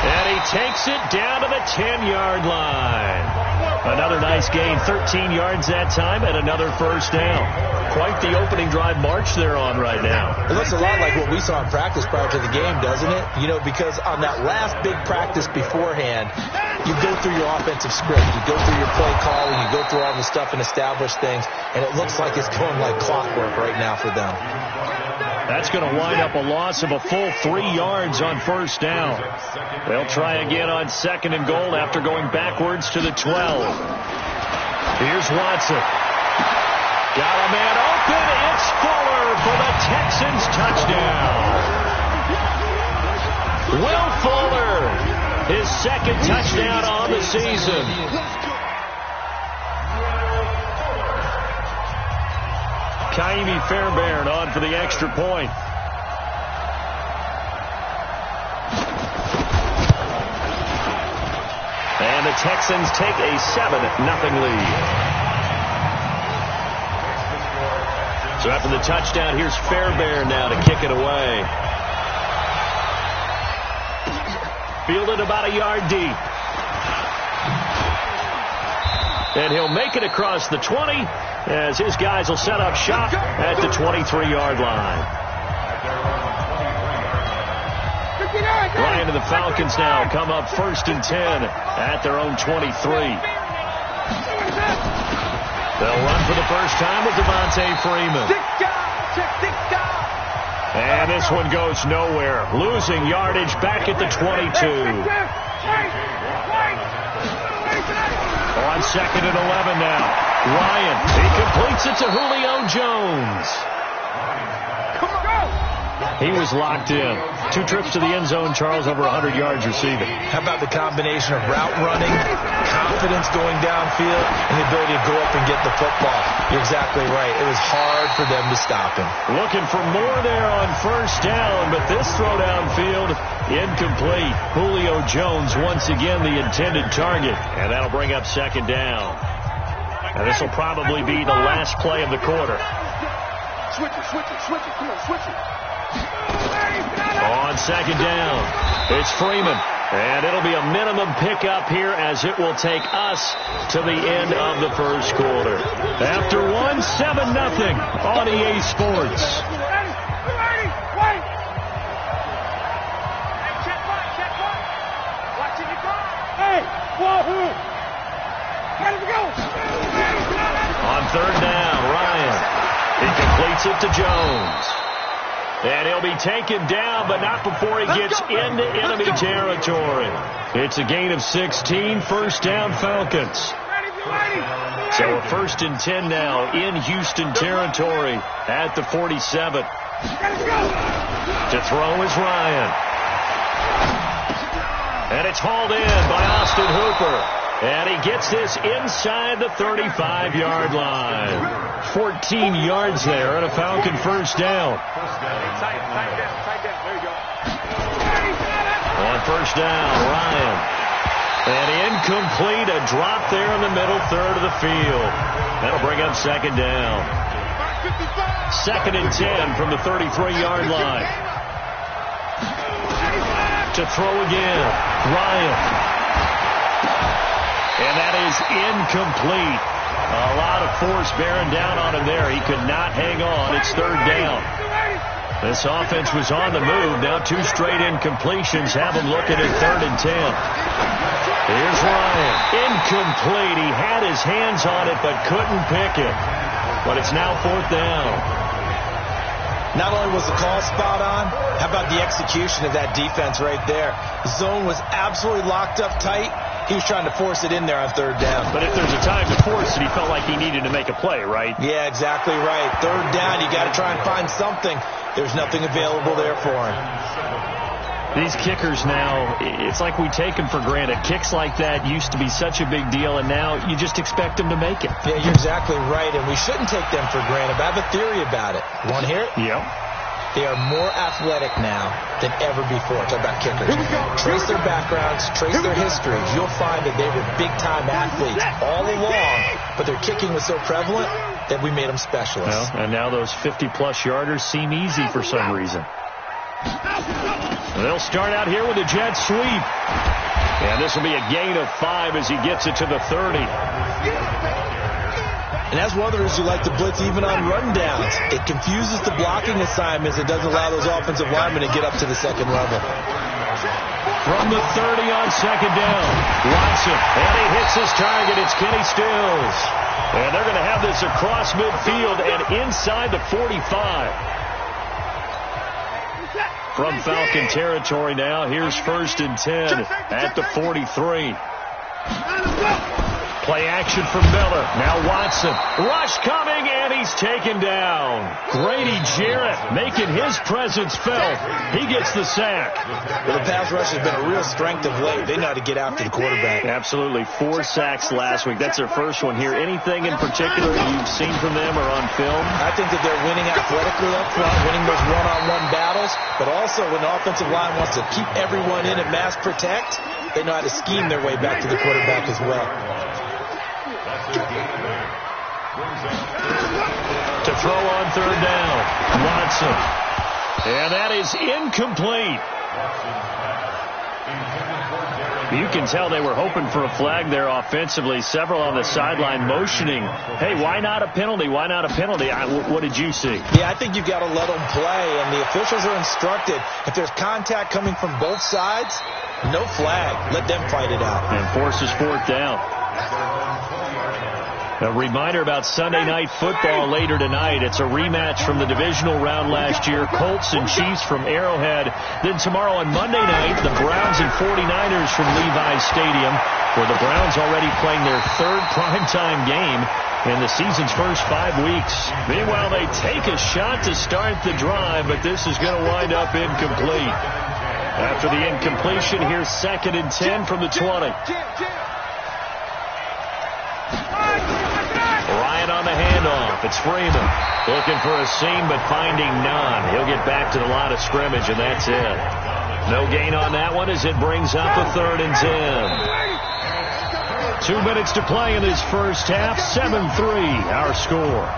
And he takes it down to the 10-yard line. Another nice gain, 13 yards that time, and another first down. Quite the opening drive march they're on right now. It looks a lot like what we saw in practice prior to the game, doesn't it? You know, because on that last big practice beforehand, you go through your offensive script, you go through your play calling, you go through all the stuff and establish things, and it looks like it's going like clockwork right now for them. That's going to wind up a loss of a full 3 yards on first down. They'll try again on 2nd and goal after going backwards to the 12. Here's Watson. Got a man open. It's Fuller for the Texans touchdown. Will Fuller, his 2nd touchdown on the season. Kaimi Fairbairn on for the extra point. And the Texans take a 7-0 lead. So after the touchdown, here's Fairbairn now to kick it away. Fielded about a yard deep. And he'll make it across the 20 as his guys will set up shop at the 23-yard line. Ryan and the Falcons now come up 1st and 10 at their own 23. They'll run for the first time with Devontae Freeman. And this one goes nowhere. Losing yardage back at the 22. On 2nd and 11 now. Ryan, he completes it to Julio Jones. He was locked in. 2 trips to the end zone, Charles, over 100 yards receiving. How about the combination of route running, confidence going downfield, and the ability to go up and get the football? You're exactly right. It was hard for them to stop him. Looking for more there on first down, but this throw downfield, incomplete. Julio Jones once again the intended target, and that'll bring up second down. And this will probably be the last play of the quarter. Switch it. Come on, switch it. On second down, it's Freeman. And it'll be a minimum pickup here as it will take us to the end of the first quarter. After 1, 7-0 on EA Sports. On third down, Ryan. He completes it to Jones. And he'll be taken down, but not before he gets into enemy territory. It's a gain of 16, first down Falcons. So a 1st and 10 now in Houston territory at the 47. To throw is Ryan. And it's hauled in by Austin Hooper. And he gets this inside the 35-yard line. 14 yards there and a Falcon first down. Tight down. There you go. On first down, Ryan. And incomplete, a drop there in the middle third of the field. That'll bring up second down. 2nd and 10 from the 33-yard line. To throw again, Ryan. And that is incomplete. A lot of force bearing down on him there. He could not hang on. It's third down. This offense was on the move. Now 2 straight incompletions have him looking at 3rd and 10. Here's Ryan. Incomplete. He had his hands on it but couldn't pick it. But it's now 4th down. Not only was the call spot on, how about the execution of that defense right there? The zone was absolutely locked up tight. He was trying to force it in there on 3rd down. But if there's a time to force it, he felt like he needed to make a play, right? Yeah, exactly right. 3rd down, you got to try and find something. There's nothing available there for him. These kickers now, it's like we take them for granted. Kicks like that used to be such a big deal, and now you just expect them to make it. Yeah, you're exactly right, and we shouldn't take them for granted. But I have a theory about it. Want to hear it? Yeah. They are more athletic now than ever before. Talk about kickers. Trace their backgrounds, trace their histories. You'll find that they were big-time athletes all along, but their kicking was so prevalent that we made them specialists. Well, and now those 50-plus yarders seem easy for some reason. They'll start out here with a jet sweep. And this will be a gain of 5 as he gets it to the 30. And that's one of the reasons you like to blitz even on rundowns. It confuses the blocking assignments. It doesn't allow those offensive linemen to get up to the second level. From the 30 on second down, Watson, and he hits his target. It's Kenny Stills. And they're going to have this across midfield and inside the 45. From Falcon territory now, here's 1st and 10 at the 43. Play action from Miller. Now Watson. Rush coming, and he's taken down. Grady Jarrett making his presence felt. He gets the sack. Well, the pass rush has been a real strength of late. They know how to get after the quarterback. Absolutely. 4 sacks last week. That's their first one here. Anything in particular you've seen from them or on film? I think that they're winning athletically up front, winning those one-on-one battles, but also when the offensive line wants to keep everyone in and mass protect, they know how to scheme their way back to the quarterback as well. To throw on 3rd down, Watson. And that is incomplete. You can tell they were hoping for a flag there offensively. Several on the sideline motioning. Hey, why not a penalty? Why not a penalty? What did you see? Yeah, I think you've got to let them play, and the officials are instructed. If there's contact coming from both sides, no flag. Let them fight it out. And forces 4th down. A reminder about Sunday Night Football later tonight. It's a rematch from the divisional round last year. Colts and Chiefs from Arrowhead. Then tomorrow on Monday night, the Browns and 49ers from Levi's Stadium, where the Browns already playing their third primetime game in the season's first 5 weeks. Meanwhile, they take a shot to start the drive, but this is going to wind up incomplete. After the incompletion, here's 2nd and 10 from the 20. Ryan on the handoff. It's Freeman. Looking for a seam, but finding none. He'll get back to the line of scrimmage, and that's it. No gain on that one as it brings up a 3rd and 10. 2 minutes to play in this first half. 7-3, our score.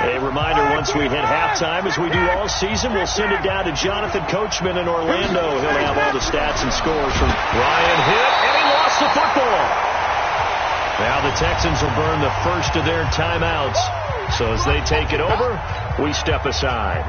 A reminder, once we hit halftime, as we do all season, we'll send it down to Jonathan Coachman in Orlando. He'll have all the stats and scores from Ryan hit, and he lost the football. Now the Texans will burn the first of their timeouts. So as they take it over, we step aside.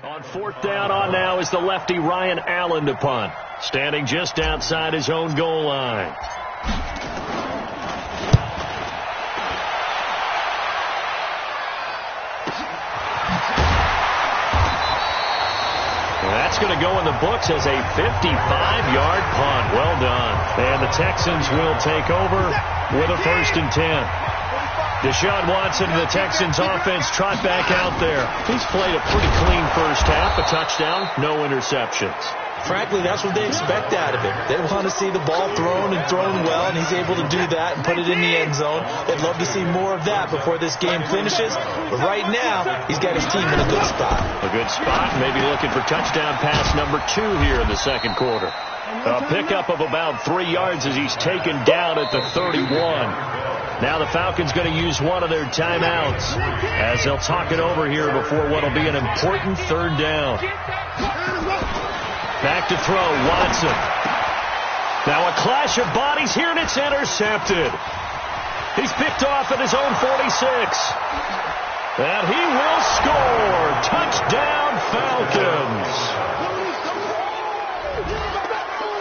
On 4th down on now is the lefty Ryan Allen to punt. Standing just outside his own goal line. That's going to go in the books as a 55-yard punt. Well done. And the Texans will take over with a 1st and 10. Deshaun Watson and the Texans offense trot back out there. He's played a pretty clean first half. A touchdown, no interceptions. Frankly, that's what they expect out of him. They want to see the ball thrown and thrown well, and he's able to do that and put it in the end zone. They'd love to see more of that before this game finishes. But right now, he's got his team in a good spot. A good spot, maybe looking for touchdown pass number 2 here in the second quarter. A pickup of about 3 yards as he's taken down at the 31. Now the Falcons going to use one of their timeouts as they'll talk it over here before what will be an important 3rd down. Back to throw, Watson. Now a clash of bodies here, and it's intercepted. He's picked off at his own 46. And he will score. Touchdown, Falcons.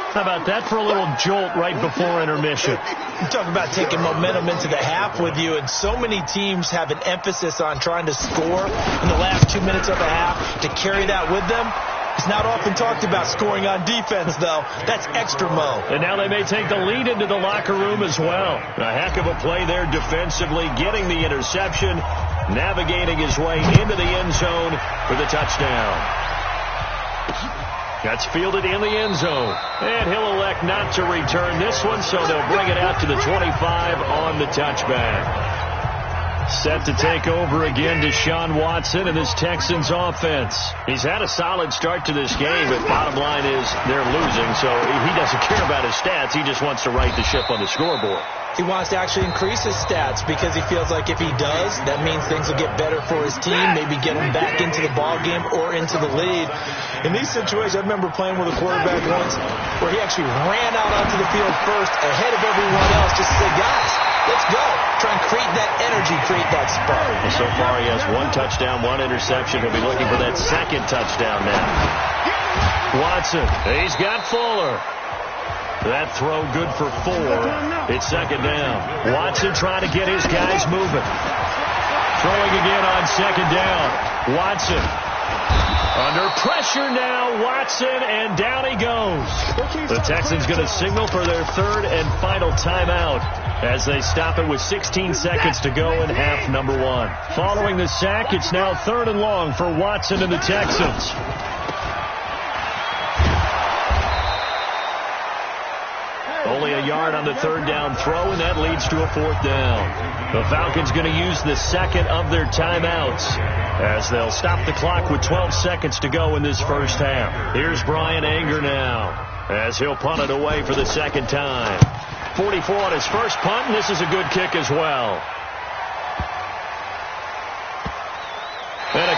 How about that for a little jolt right before intermission? You're talking about taking momentum into the half with you, and so many teams have an emphasis on trying to score in the last 2 minutes of the half. To carry that with them, it's not often talked about scoring on defense, though. That's extra mo. And now they may take the lead into the locker room as well. A heck of a play there defensively, getting the interception, navigating his way into the end zone for the touchdown. That's fielded in the end zone. And he'll elect not to return this one, so they'll bring it out to the 25 on the touchback. Set to take over again, Deshaun Watson and this Texans offense. He's had a solid start to this game, but bottom line is they're losing, so he doesn't care about his stats. He just wants to right the ship on the scoreboard. He wants to actually increase his stats because he feels like if he does, that means things will get better for his team, maybe get him back into the ball game or into the lead. In these situations, I remember playing with a quarterback once where he actually ran out onto the field first ahead of everyone else just to say, guys, let's go. Try and create that energy, create that spark. Well, so far he has 1 touchdown, 1 interception. He'll be looking for that 2nd touchdown now. Watson, he's got Fuller. That throw good for 4. It's 2nd down. Watson trying to get his guys moving. Throwing again on 2nd down. Watson under pressure now. Watson, and down he goes. The Texans going to signal for their 3rd and final timeout as they stop it with 16 seconds to go in half number 1. Following the sack, it's now 3rd and long for Watson and the Texans. Only a yard on the 3rd down throw, and that leads to a 4th down. The Falcons going to use the 2nd of their timeouts as they'll stop the clock with 12 seconds to go in this first half. Here's Brian Anger now as he'll punt it away for the 2nd time. 44 on his first punt, and this is a good kick as well.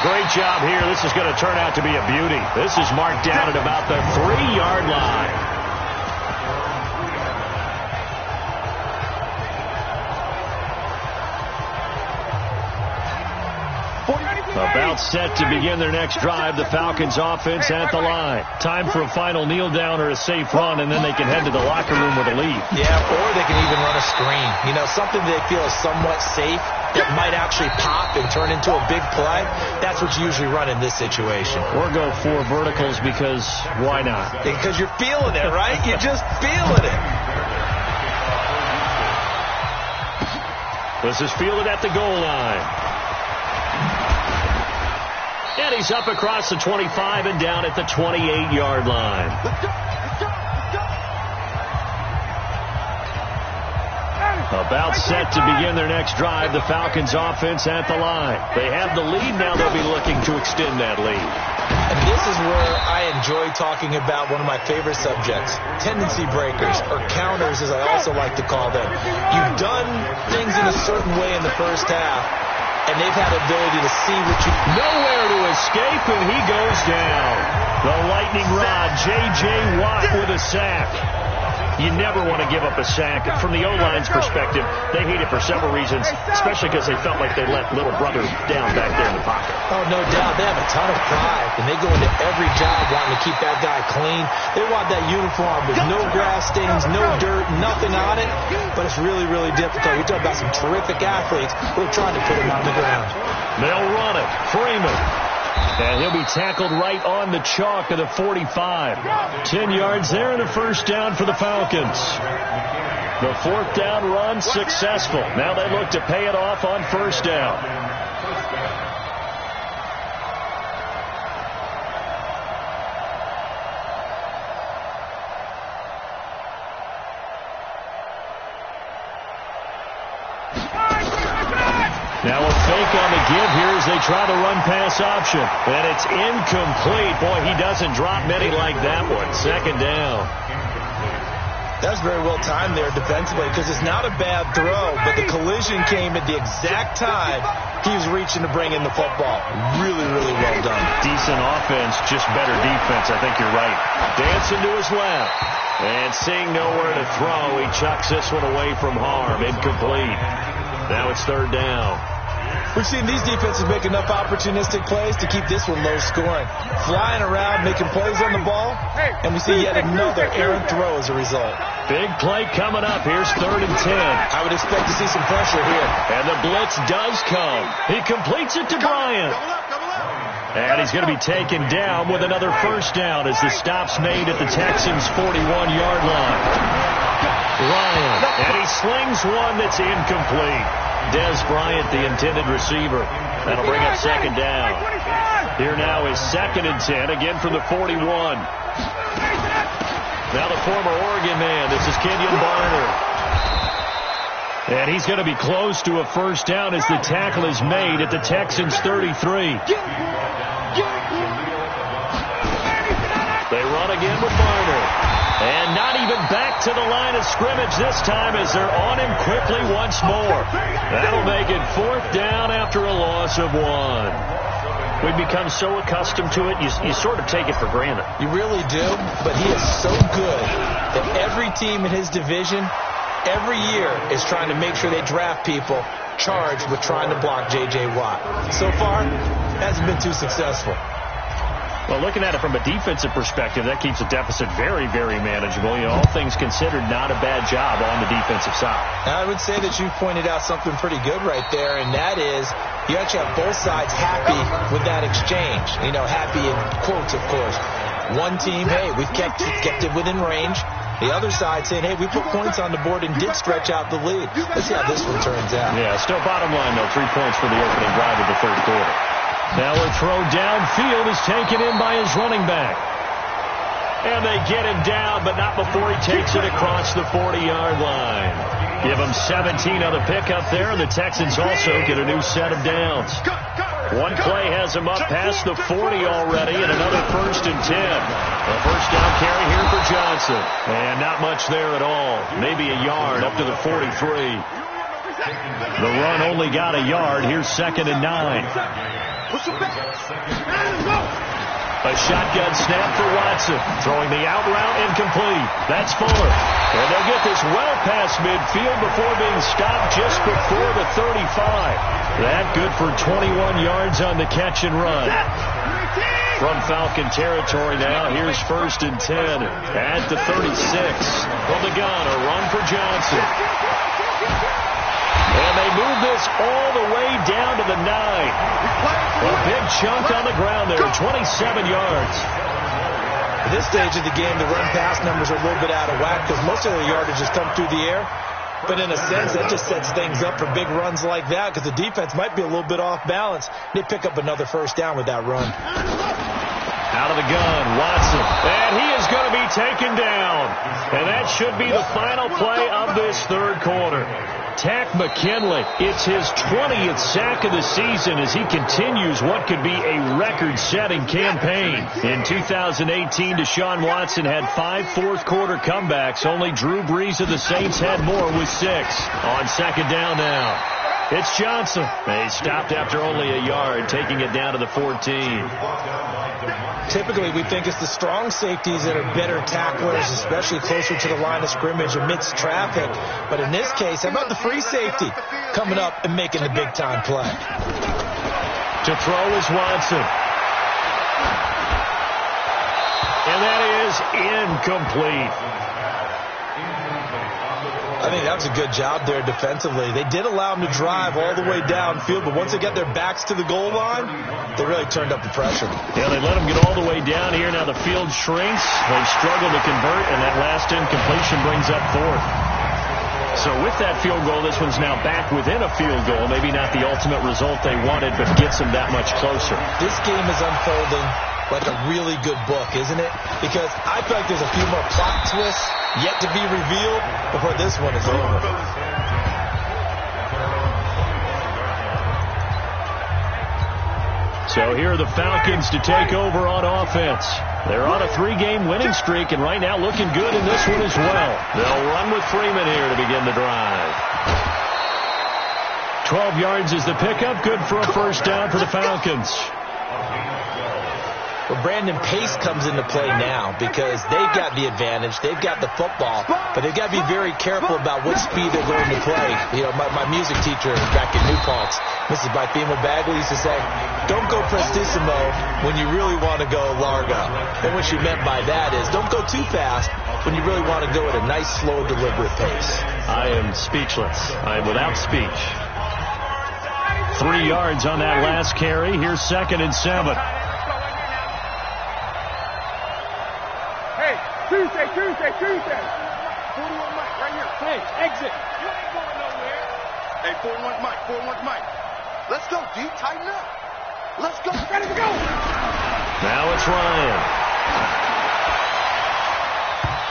great job here. This is going to turn out to be a beauty. This is marked down at about the 3-yard line. About set to begin their next drive, the Falcons offense at the line. Time for a final kneel down or a safe run, and then they can head to the locker room with a lead. Yeah, or they can even run a screen. You know, something they feel is somewhat safe that might actually pop and turn into a big play. That's what you usually run in this situation. Or go for verticals because why not? Because you're feeling it, right? You're just feeling it. This is fielded at the goal line. And he's up across the 25 and down at the 28-yard line. About set to begin their next drive, the Falcons offense at the line. They have the lead, now they'll be looking to extend that lead. And this is where I enjoy talking about one of my favorite subjects, tendency breakers, or counters as I also like to call them. You've done things in a certain way in the first half, and they've had the ability to see what you... Nowhere to escape, and he goes down. The lightning rod, J.J. Watt with a sack. You never want to give up a sack. From the O-line's perspective, they hate it for several reasons, especially because they felt like they let little brother down back there in the pocket. Oh, no doubt. They have a ton of pride, and they go into every job wanting to keep that guy clean. They want that uniform with no grass stains, no dirt, nothing on it, but it's really, really difficult. You're talking about some terrific athletes who are trying to put him on the ground. They'll run it. Freeman. And he'll be tackled right on the chalk of the 45. 10 yards there and a first down for the Falcons. The fourth down run successful. Now they look to pay it off on first down. Now a fake on the give here as they try the run-pass option. And it's incomplete. Boy, he doesn't drop many like that one. Second down. That's very well timed there defensively because it's not a bad throw, but the collision came at the exact time he was reaching to bring in the football. Really, really well done. Decent offense, just better defense. I think you're right. Dancing to his left. And seeing nowhere to throw, he chucks this one away from harm. Incomplete. Now it's third down. We've seen these defenses make enough opportunistic plays to keep this one low scoring. Flying around, making plays on the ball, and we see yet another errant throw as a result. Big play coming up. Here's 3rd and 10. I would expect to see some pressure here. And the blitz does come. He completes it to Bryant. And he's going to be taken down with another first down as the stop's made at the Texans' 41-yard line. Ryan, and he slings one that's incomplete. Des Bryant, the intended receiver. That'll bring up second down. Here now is 2nd and 10, again from the 41. Now the former Oregon man, this is Kenyon Barner. And he's going to be close to a first down as the tackle is made at the Texans' 33. They run again with Barner. And not even back to the line of scrimmage this time as they're on him quickly once more. That'll make it 4th down after a loss of 1. We've become so accustomed to it, you sort of take it for granted. You really do, but he is so good that every team in his division, every year, is trying to make sure they draft people charged with trying to block J.J. Watt. So far, hasn't been too successful. Well, looking at it from a defensive perspective, that keeps the deficit very, very manageable. You know, all things considered, not a bad job on the defensive side. I would say that you pointed out something pretty good right there, and that is you actually have both sides happy with that exchange. You know, happy in quotes, of course. One team, hey, we've kept it within range. The other side saying, hey, we put points on the board and did stretch out the lead. Let's see how this one turns out. Yeah, still bottom line, though, 3 points for the opening drive of the third quarter. Now a throw downfield is taken in by his running back. And they get him down, but not before he takes it across the 40-yard line. Give him 17 on the pickup there, and the Texans also get a new set of downs. One play has him up past the 40 already, and another 1st and 10. A first down carry here for Johnson. And not much there at all. Maybe a yard up to the 43. The run only got a yard. Here's 2nd and 9. Push him back. A shotgun snap for Watson. Throwing the out route incomplete. That's Fuller. And they'll get this well past midfield before being stopped just before the 35. That good for 21 yards on the catch and run. From Falcon territory now, here's 1st and 10 at the 36. From the gun, a run for Johnson. And they move this all the way down to the 9. A big chunk on the ground there, 27 yards. At this stage of the game, the run-pass numbers are a little bit out of whack because most of the yardage has come through the air. But in a sense, that just sets things up for big runs like that because the defense might be a little bit off balance. They pick up another 1st down with that run. Out of the gun, Watson. And he is going to be taken down. And that should be the final play of this 3rd quarter. Tack McKinley, it's his 20th sack of the season as he continues what could be a record-setting campaign. In 2018, Deshaun Watson had 5 fourth-quarter comebacks. Only Drew Brees of the Saints had more with 6. On 2nd down now. It's Johnson. He stopped after only a yard, taking it down to the 14. Typically, we think it's the strong safeties that are better tacklers, especially closer to the line of scrimmage amidst traffic. But in this case, how about the free safety coming up and making the big-time play? To throw is Watson. And that is incomplete. I think that was a good job there defensively. They did allow them to drive all the way downfield, but once they got their backs to the goal line, they really turned up the pressure. Yeah, they let them get all the way down here. Now the field shrinks. They struggle to convert, and that last incompletion brings up 4th. So with that field goal, this one's now back within a field goal. Maybe not the ultimate result they wanted, but gets them that much closer. This game is unfolding like a really good book, isn't it? Because I feel like there's a few more plot twists yet to be revealed before this one is over. So here are the Falcons to take over on offense. They're on a 3-game winning streak, and right now looking good in this one as well. They'll run with Freeman here to begin the drive. 12 yards is the pickup, good for a 1st down for the Falcons. Well, Brandon, pace comes into play now because they've got the advantage. They've got the football, but they've got to be very careful about what speed they're going to play. You know, my music teacher back in New Paltz, Mrs. Bythema Bagley, used to say, don't go prestissimo when you really want to go largo. And what she meant by that is don't go too fast when you really want to go at a nice, slow, deliberate pace. I am speechless. I am without speech. 3 yards on that last carry. Here's 2nd and 7. Tuesday. 41 Mike, right here. Hey, exit. You ain't going nowhere. Hey, 41 Mike. Let's go, D. Tighten up. Let's go. Ready to go. Now it's Ryan.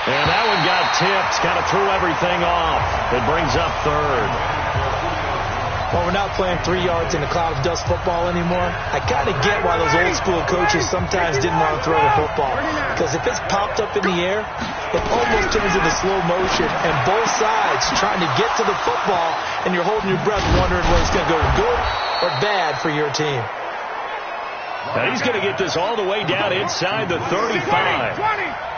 And that one got tipped. Kind of threw everything off. It brings up 3rd. Well, we're not playing 3 yards in a cloud of dust football anymore. I kind of get why those old school coaches sometimes didn't want to throw the football. Because if it's popped up in the air, it almost turns into slow motion. And both sides trying to get to the football, and you're holding your breath wondering whether it's going to go good or bad for your team. Now he's going to get this all the way down inside the 35.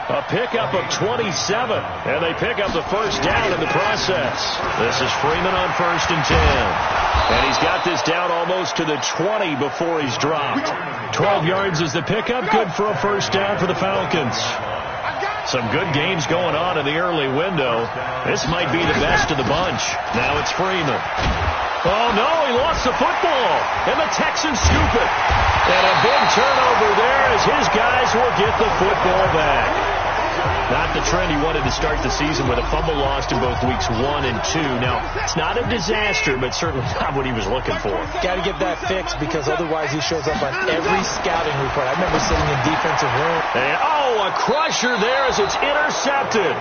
A pickup of 27, and they pick up the 1st down in the process. This is Freeman on 1st and 10. And he's got this down almost to the 20 before he's dropped. 12 yards is the pickup, good for a 1st down for the Falcons. Some good games going on in the early window. This might be the best of the bunch. Now it's Freeman. Oh, no, he lost the football, and the Texans scoop it. And a big turnover there as his guys will get the football back. Not the trend he wanted to start the season with a fumble lost in both weeks 1 and 2. Now, it's not a disaster, but certainly not what he was looking for. Got to get that fixed because otherwise he shows up on every scouting report. I remember sitting in defensive room. And, a crusher there as it's intercepted.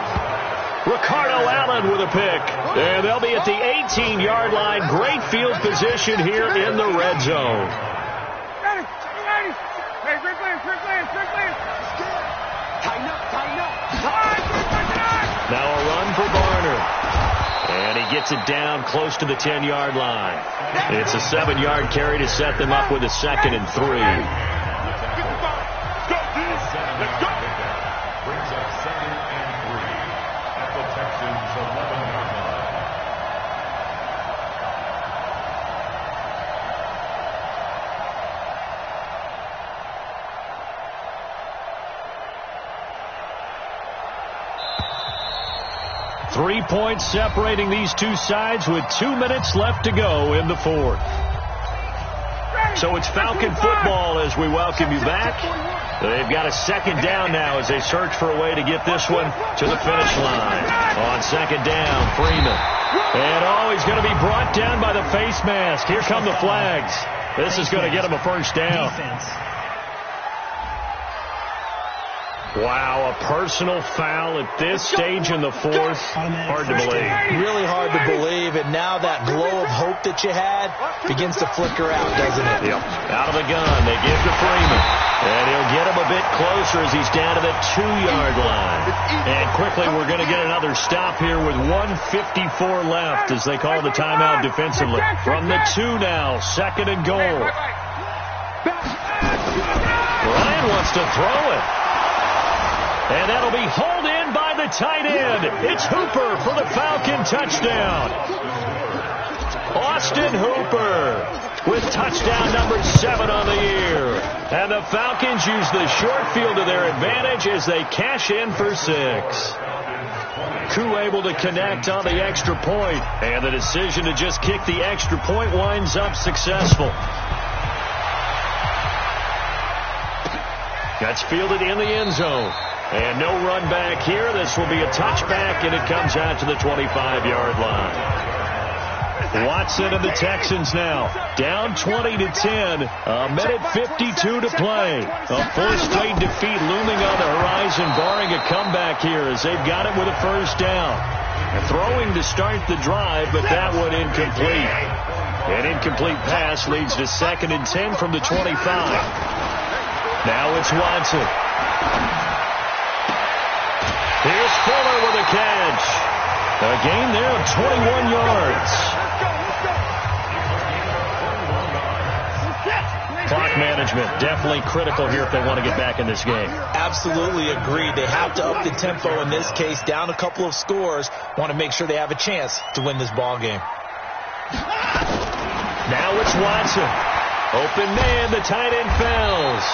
Ricardo Allen with a pick. And they'll be at the 18-yard line. Great field position here in the red zone. Ready. Hey, Strickland. Tighten up. Now a run for Barner. And he gets it down close to the 10-yard line. It's a 7-yard carry to set them up with a 2nd and 3. Let's go. Brings up 2nd and 3 at the Texans' 11-yard line. Three points separating these two sides with 2 minutes left to go in the fourth. So it's Falcon football as we welcome you back. They've got a 2nd down now as they search for a way to get this one to the finish line. On 2nd down, Freeman. And he's going to be brought down by the face mask. Here come the flags. This is going to get him a first down. Wow, a personal foul at this stage in the fourth. Hard to believe. Really hard to believe, and now that glow of hope that you had begins to flicker out, doesn't it? Yep. Out of the gun, they give to Freeman. And he'll get him a bit closer as he's down to the 2-yard line. And quickly, we're going to get another stop here with 1:54 left as they call the timeout defensively. From the 2 now, 2nd and goal. Ryan wants to throw it. And that'll be hauled in by the tight end. It's Hooper for the Falcon touchdown. Austin Hooper with touchdown number 7 on the year. And the Falcons use the short field to their advantage as they cash in for 6. Koo able to connect on the extra point. And the decision to just kick the extra point winds up successful. That's fielded in the end zone. And no run back here. This will be a touchback, and it comes out to the 25-yard line. Watson and the Texans now down 20-10. A minute 52 to play. A 4th straight defeat looming on the horizon, barring a comeback here as they've got it with a first down. Throwing to start the drive, but that one incomplete. An incomplete pass leads to 2nd and 10 from the 25. Now it's Watson. Here's Fuller with a catch. A gain there of 21 yards. Clock management definitely critical here if they want to get back in this game. Absolutely agreed. They have to up the tempo in this case, down a couple of scores. Want to make sure they have a chance to win this ball game. Now it's Watson. Open man, the tight end Fells.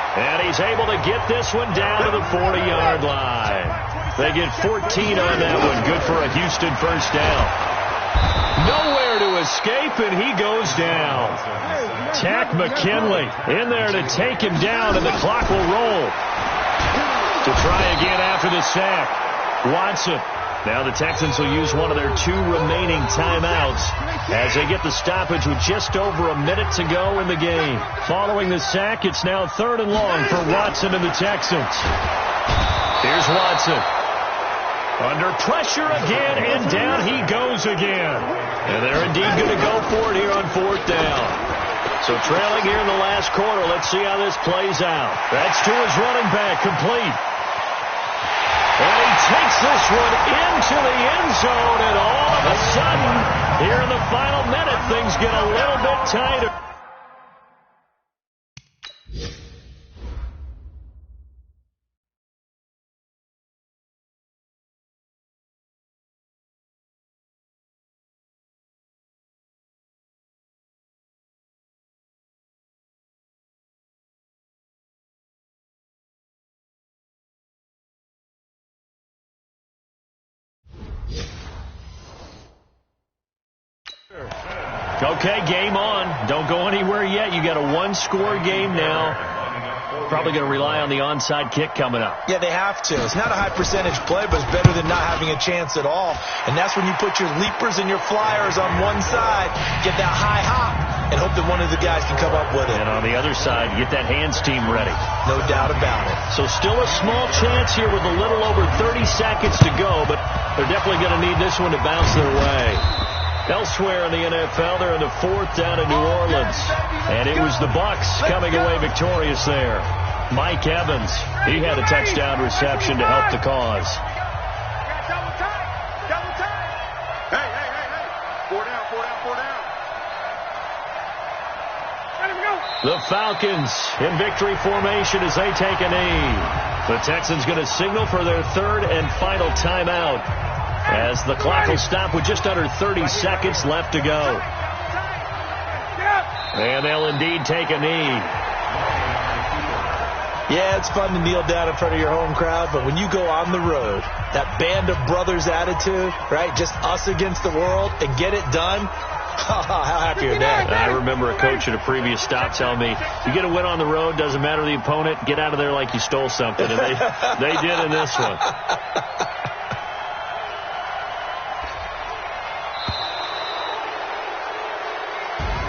And he's able to get this one down to the 40-yard line. They get 14 on that one. Good for a Houston first down. Nowhere to escape, and he goes down. Tack McKinley in there to take him down, and the clock will roll. To try again after the sack. Watson. Now the Texans will use one of their 2 remaining timeouts as they get the stoppage with just over a minute to go in the game. Following the sack, it's now 3rd and long for Watson and the Texans. Here's Watson. Under pressure again, and down he goes again. And they're indeed going to go for it here on 4th down. So trailing here in the last quarter, let's see how this plays out. That's to his running back, complete. And he takes this one into the end zone, and all of a sudden, here in the final minute, things get a little bit tighter. Okay, game on. Don't go anywhere yet. You got a 1-score game now. Probably going to rely on the onside kick coming up. Yeah, they have to. It's not a high percentage play, but it's better than not having a chance at all. And that's when you put your leapers and your flyers on one side, get that high hop, and hope that one of the guys can come up with it. And on the other side, get that hands team ready. No doubt about it. So still a small chance here with a little over 30 seconds to go, but they're definitely going to need this one to bounce their way. Elsewhere in the NFL, they're in the 4th down in New Orleans. And it was the Bucs coming away victorious there. Mike Evans, he had a touchdown reception to help the cause. Double time. Hey. The Falcons in victory formation as they take a knee. The Texans going to signal for their third and final timeout as the clock will stop with just under 30 seconds left to go. And they'll indeed take a knee. Yeah, it's fun to kneel down in front of your home crowd, but when you go on the road, that band of brothers attitude, right, just us against the world, and get it done, how happy are that? I remember a coach at a previous stop telling me, you get a win on the road, doesn't matter the opponent, get out of there like you stole something. And they did in this one.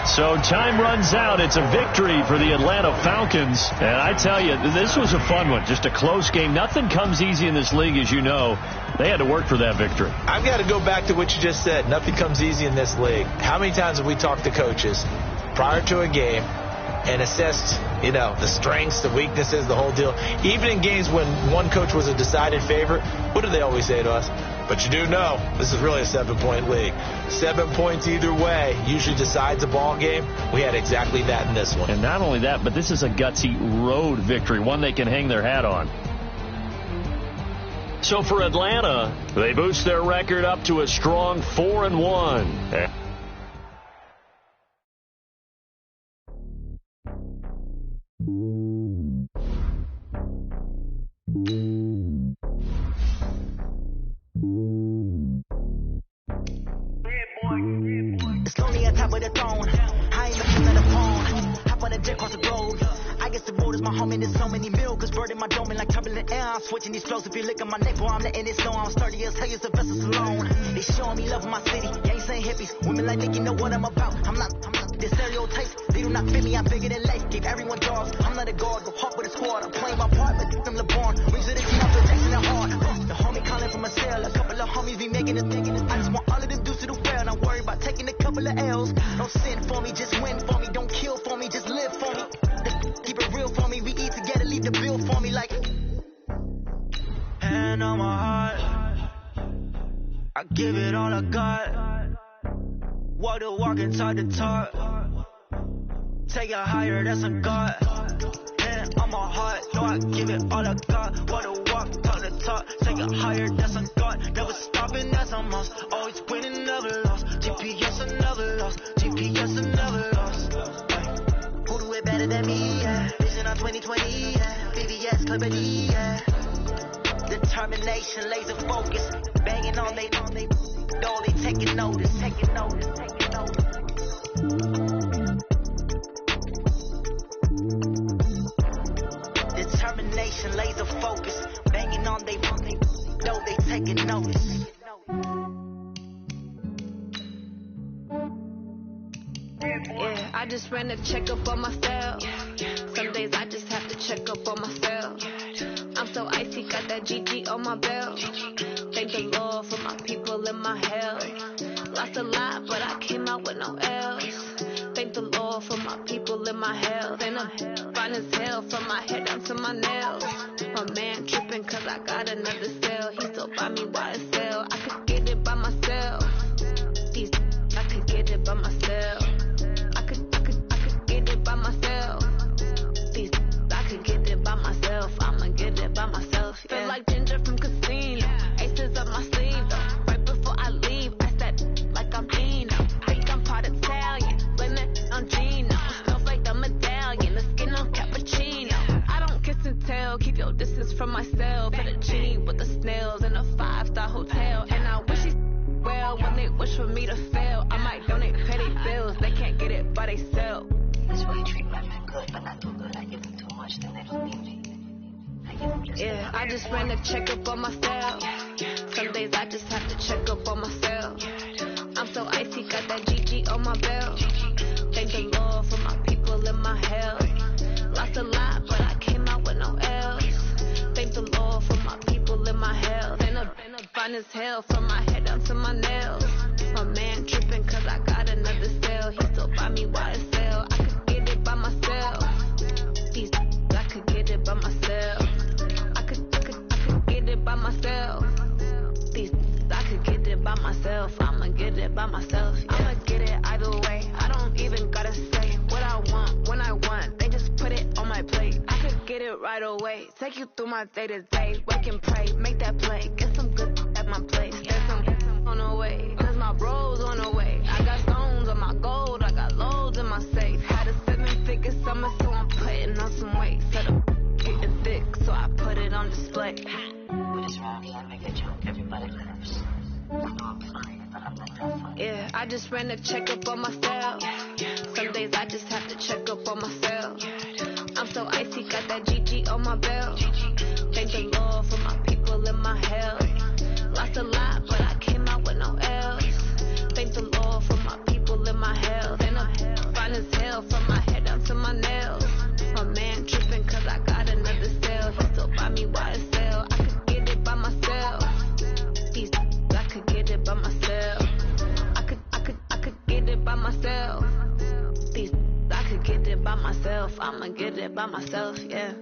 So time runs out. It's a victory for the Atlanta Falcons. And I tell you, this was a fun one. Just a close game. Nothing comes easy in this league, as you know. They had to work for that victory. I've got to go back to what you just said. Nothing comes easy in this league. How many times have we talked to coaches prior to a game and assessed, the strengths, the weaknesses, the whole deal? Even in games when one coach was a decided favorite, what do they always say to us? But you do know this is really a 7-point league. 7 points either way usually decides a ball game. We had exactly that in this one. And not only that, but this is a gutsy road victory, one they can hang their hat on. So for Atlanta, they boost their record up to a strong 4-1. It's lonely on top of the throne. I ain't looking at the phone. Hop on a jet across the globe. I guess the road is my home and there's so many milk. Bird in my dome and like turbulent air. I'm switching these flows. If you look at my neck, boy, I'm letting it slow. I'm sturdy as hell, the vessels alone. They showing me love in my city. Gangs saying hippies. Women like think you know what I'm about. I'm not the stereotypes. They do not fit me. I'm bigger than life. Gave everyone dogs. I'm not a guard. Go hard with a squad. I'm playing my part, but them LeBron. Rings of the team, I'm protecting it hard. The homie calling from a cell. A couple of homies be making it thinking. I just want all of them dudes to do well. Not worry about taking a couple of L's. Don't sin for me, just win for me. Don't kill for me, just live for me. Keep it real for me. We eat together, leave the bill for me like. Hand on my heart, I give it all I got. Walk the walk and talk the talk. Take it higher, that's a God. Hand on my heart, no, I give it all I got. Walk the walk, talk the talk. Take it higher, that's a God. Never stopping, that's a must. Always winning, never lost. GPS, I never lost. GPS, I never lost. Who do it better than me? Yeah. Vision on 2020. Yeah. VVS, Liberty. Yeah. Determination, laser focus. Banging on they know they taking notice. Taking notice. Taking notice. Determination, laser focus. Banging on they know they taking notice. Yeah, I just ran a checkup on myself. Some days I just have to check up on myself. I'm so icy, got that GG on my belt. Thank the Lord for my people and my health. Lost a lot, but I came out with no L's. Thank the Lord for my people and my health. And I'm fine as hell from my head down to my nails. My man tripping cause I got another cell. He still buy me YSL. I could get it by myself. I could get it by myself. I could get it by myself. I could get it by myself. I'ma get it by myself. Yeah. Feel like Ginger from Casino. Aces up my sleeve though. Right before I leave, I said like I'm Dino. Think I'm part Italian. Blame it on Gino. Smells like the medallion. The skin on cappuccino. I don't kiss and tell. Keep your distance from myself. Put a genie with the snails in a 5-star hotel. And I wish he well when they wish for me to fail. I might donate, pay their bills. They can't get it by themselves. That's why you treat women good, but not too good. I give them too much, then they don't need me. Yeah, I just ran a checkup on myself. Some days I just have to check up on myself. I'm so icy, got that GG on my belt. Thank the Lord for my people and my health. Lost a lot, but I came out with no L's. Thank the Lord for my people and my health. And I'm fine as hell from my head down to my nails. My man tripping cause I got another cell. He still buy me YSL. I could get it by myself. I could get it by myself. I could get it by myself. I could get it by myself. I'ma get it by myself. Yeah. I'ma get it either way. I don't even gotta say what I want when I want. right away. Take you through my day-to-day. Wake and pray, make that play. Get some good at my place. There's some on the way, cause my bros on the way. I got stones on my gold, I got loads in my safe. Had a 7-figure summer, so I'm putting on some weight. Said I'm getting thick, so I put it on display. We just around here and make a joke, everybody laughs. I know I'm funny, but I'm not that funny. Yeah, I just ran a checkup on myself. Some days I just have to check up on myself. I'm so icy, got that GG on my belt. Thank the Lord for my people in my health. Lost a lot, but I came out with no L's. Thank the Lord for my people in my health. And I'm fine as hell from my head down to my nails. My man tripping cause I got another sale. He still buy me YSL. I could get it by myself. I could get it by myself. I could get it by myself. I could get it by myself. I'ma get it by myself, yeah.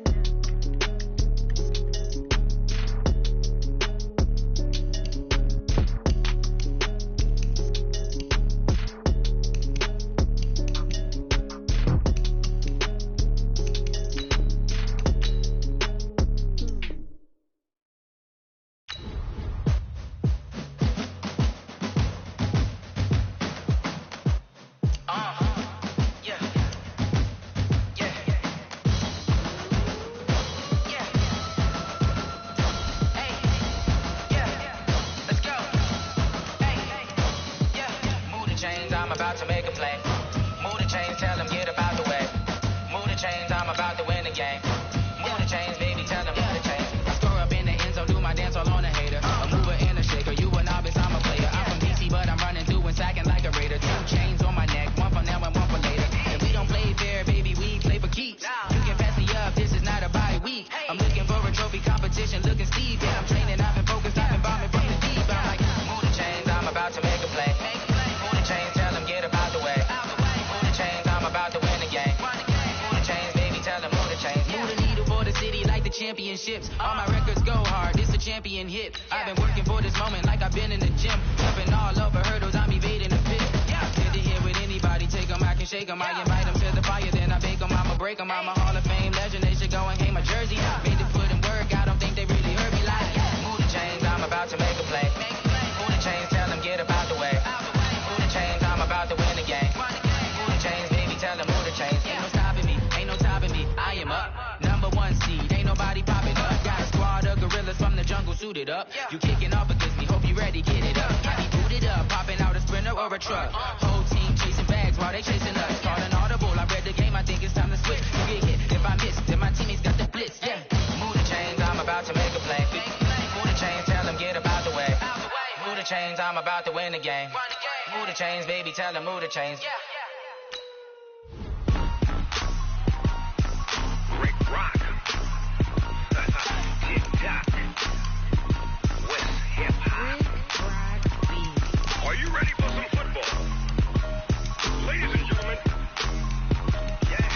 All my records go hard, this a champion hit. I've been working for this moment like I've been in the gym. Jumping all over hurdles, I'm evading the pit. Get to here with anybody, take them, I can shake them. I invite them to the fire, then I bake them, I'ma break them. I'm a Hall of Fame legend, they should go and hang my jersey. Made the foot and work, I don't think they really heard me like. Move the chains, I'm about to make a play. Move the chains, tell them get up out the way. Move the chains, I'm about to win the game. Move the chains, baby, tell them move the chains. Ain't no stopping me, ain't no topping me, I am up. #1 seed, ain't nobody popping up. Got a squad of gorillas from the jungle suited up. You kicking off against me, hope you ready, get it up. I be booted up, popping out a Sprinter or a truck. Whole team chasing bags while they chasing us. Caught an audible, I read the game, I think it's time to switch. You get hit, if I miss, then my teammates got the blitz, yeah. Move the chains, I'm about to make a play. Move the chains, tell them get up out the way. Move the chains, I'm about to win the game. Move the chains, baby, tell them move the chains. Rock. Tick-tock. West hip-hop. Are you ready for some football? Ladies and gentlemen. Yeah.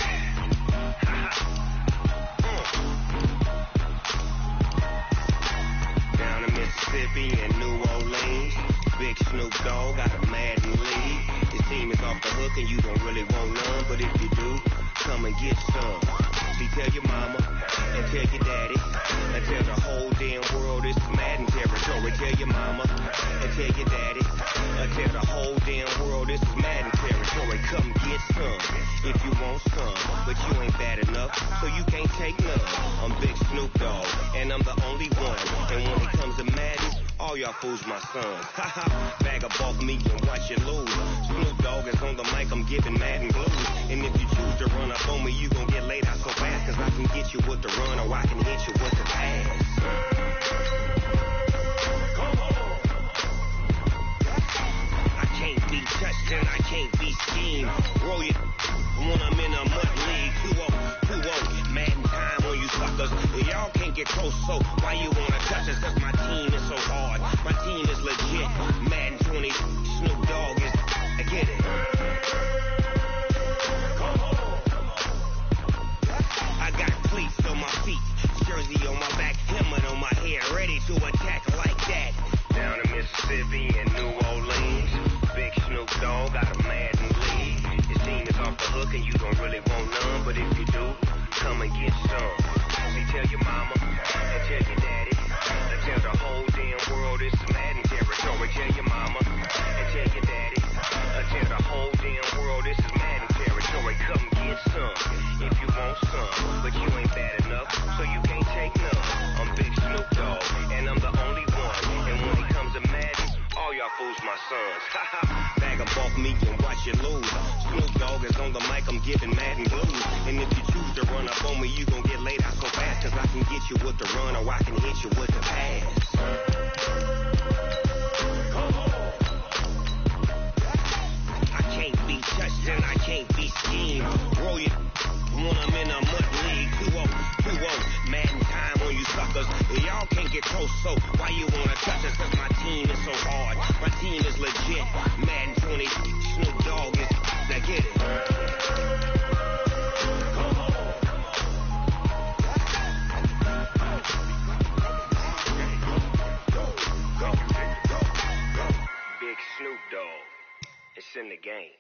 Down in Mississippi and New Orleans, Big Snoop Dogg got a Madden league. His team is off the hook and you don't really want none, but if you do, come and get some. See, tell your mama and tell your daddy and tell the whole damn world it's Madden territory. Tell your mama and tell your daddy and tell the whole damn world it's Madden territory. Come get some if you want some, but you ain't bad enough, so you can't take none. I'm Big Snoop Dogg, and I'm the only one. And when it comes to Madden, all y'all fools my sons. Bag up off me and watch you lose. Snoop Dogg is on the mic, I'm giving Madden blues. And if you choose to run up on me, you gon' get laid out so fast, cause I can get you with the run or I can hit you with the pass. Come on. I can't be touched and I can't be schemed. Roll it when I'm in a mud league. 2-0, Madden time on you suckers. Y'all can't get close, so why you wanna touch us? Cause my team is so hard. My team is legit. Madden 20, Snoop Dogg is, I get it. Come on. I got cleats on my feet, jersey on my back, helmet on my head, ready to attack like that. Down in Mississippi and New Orleans, Big Snoop Dogg got a Madden league. His team is off the hook and you don't really want none, but if you do, come and get some. See, tell your mama, and tell your daddy, and tell the whole damn world this is Madden territory. Tell your mama, and tell your daddy, and tell the whole damn world this is Madden territory. Come get some, if you want some, but you ain't bad enough, so you can't take none. I'm Big Snoop Dogg, and I'm the only one, and when it comes to Madden, all y'all fools my sons. Bag of bulk meat and watch you lose. Snoop Dogg is on the mic, I'm giving Madden blues. And if you choose to run up on me, you gon' get laid out so fast. Cause I can get you with the run or I can hit you with the pass. I can't be touched and I can't be schemed. Roll you when I'm in a mud league. 2-0, Madden time on you suckers. Y'all can't get close, so why you wanna touch us? Cause my team is so hard. My team is legit. Madden 20, Snoop Dogg is, now get it. Big Snoop Dogg, it's in the game.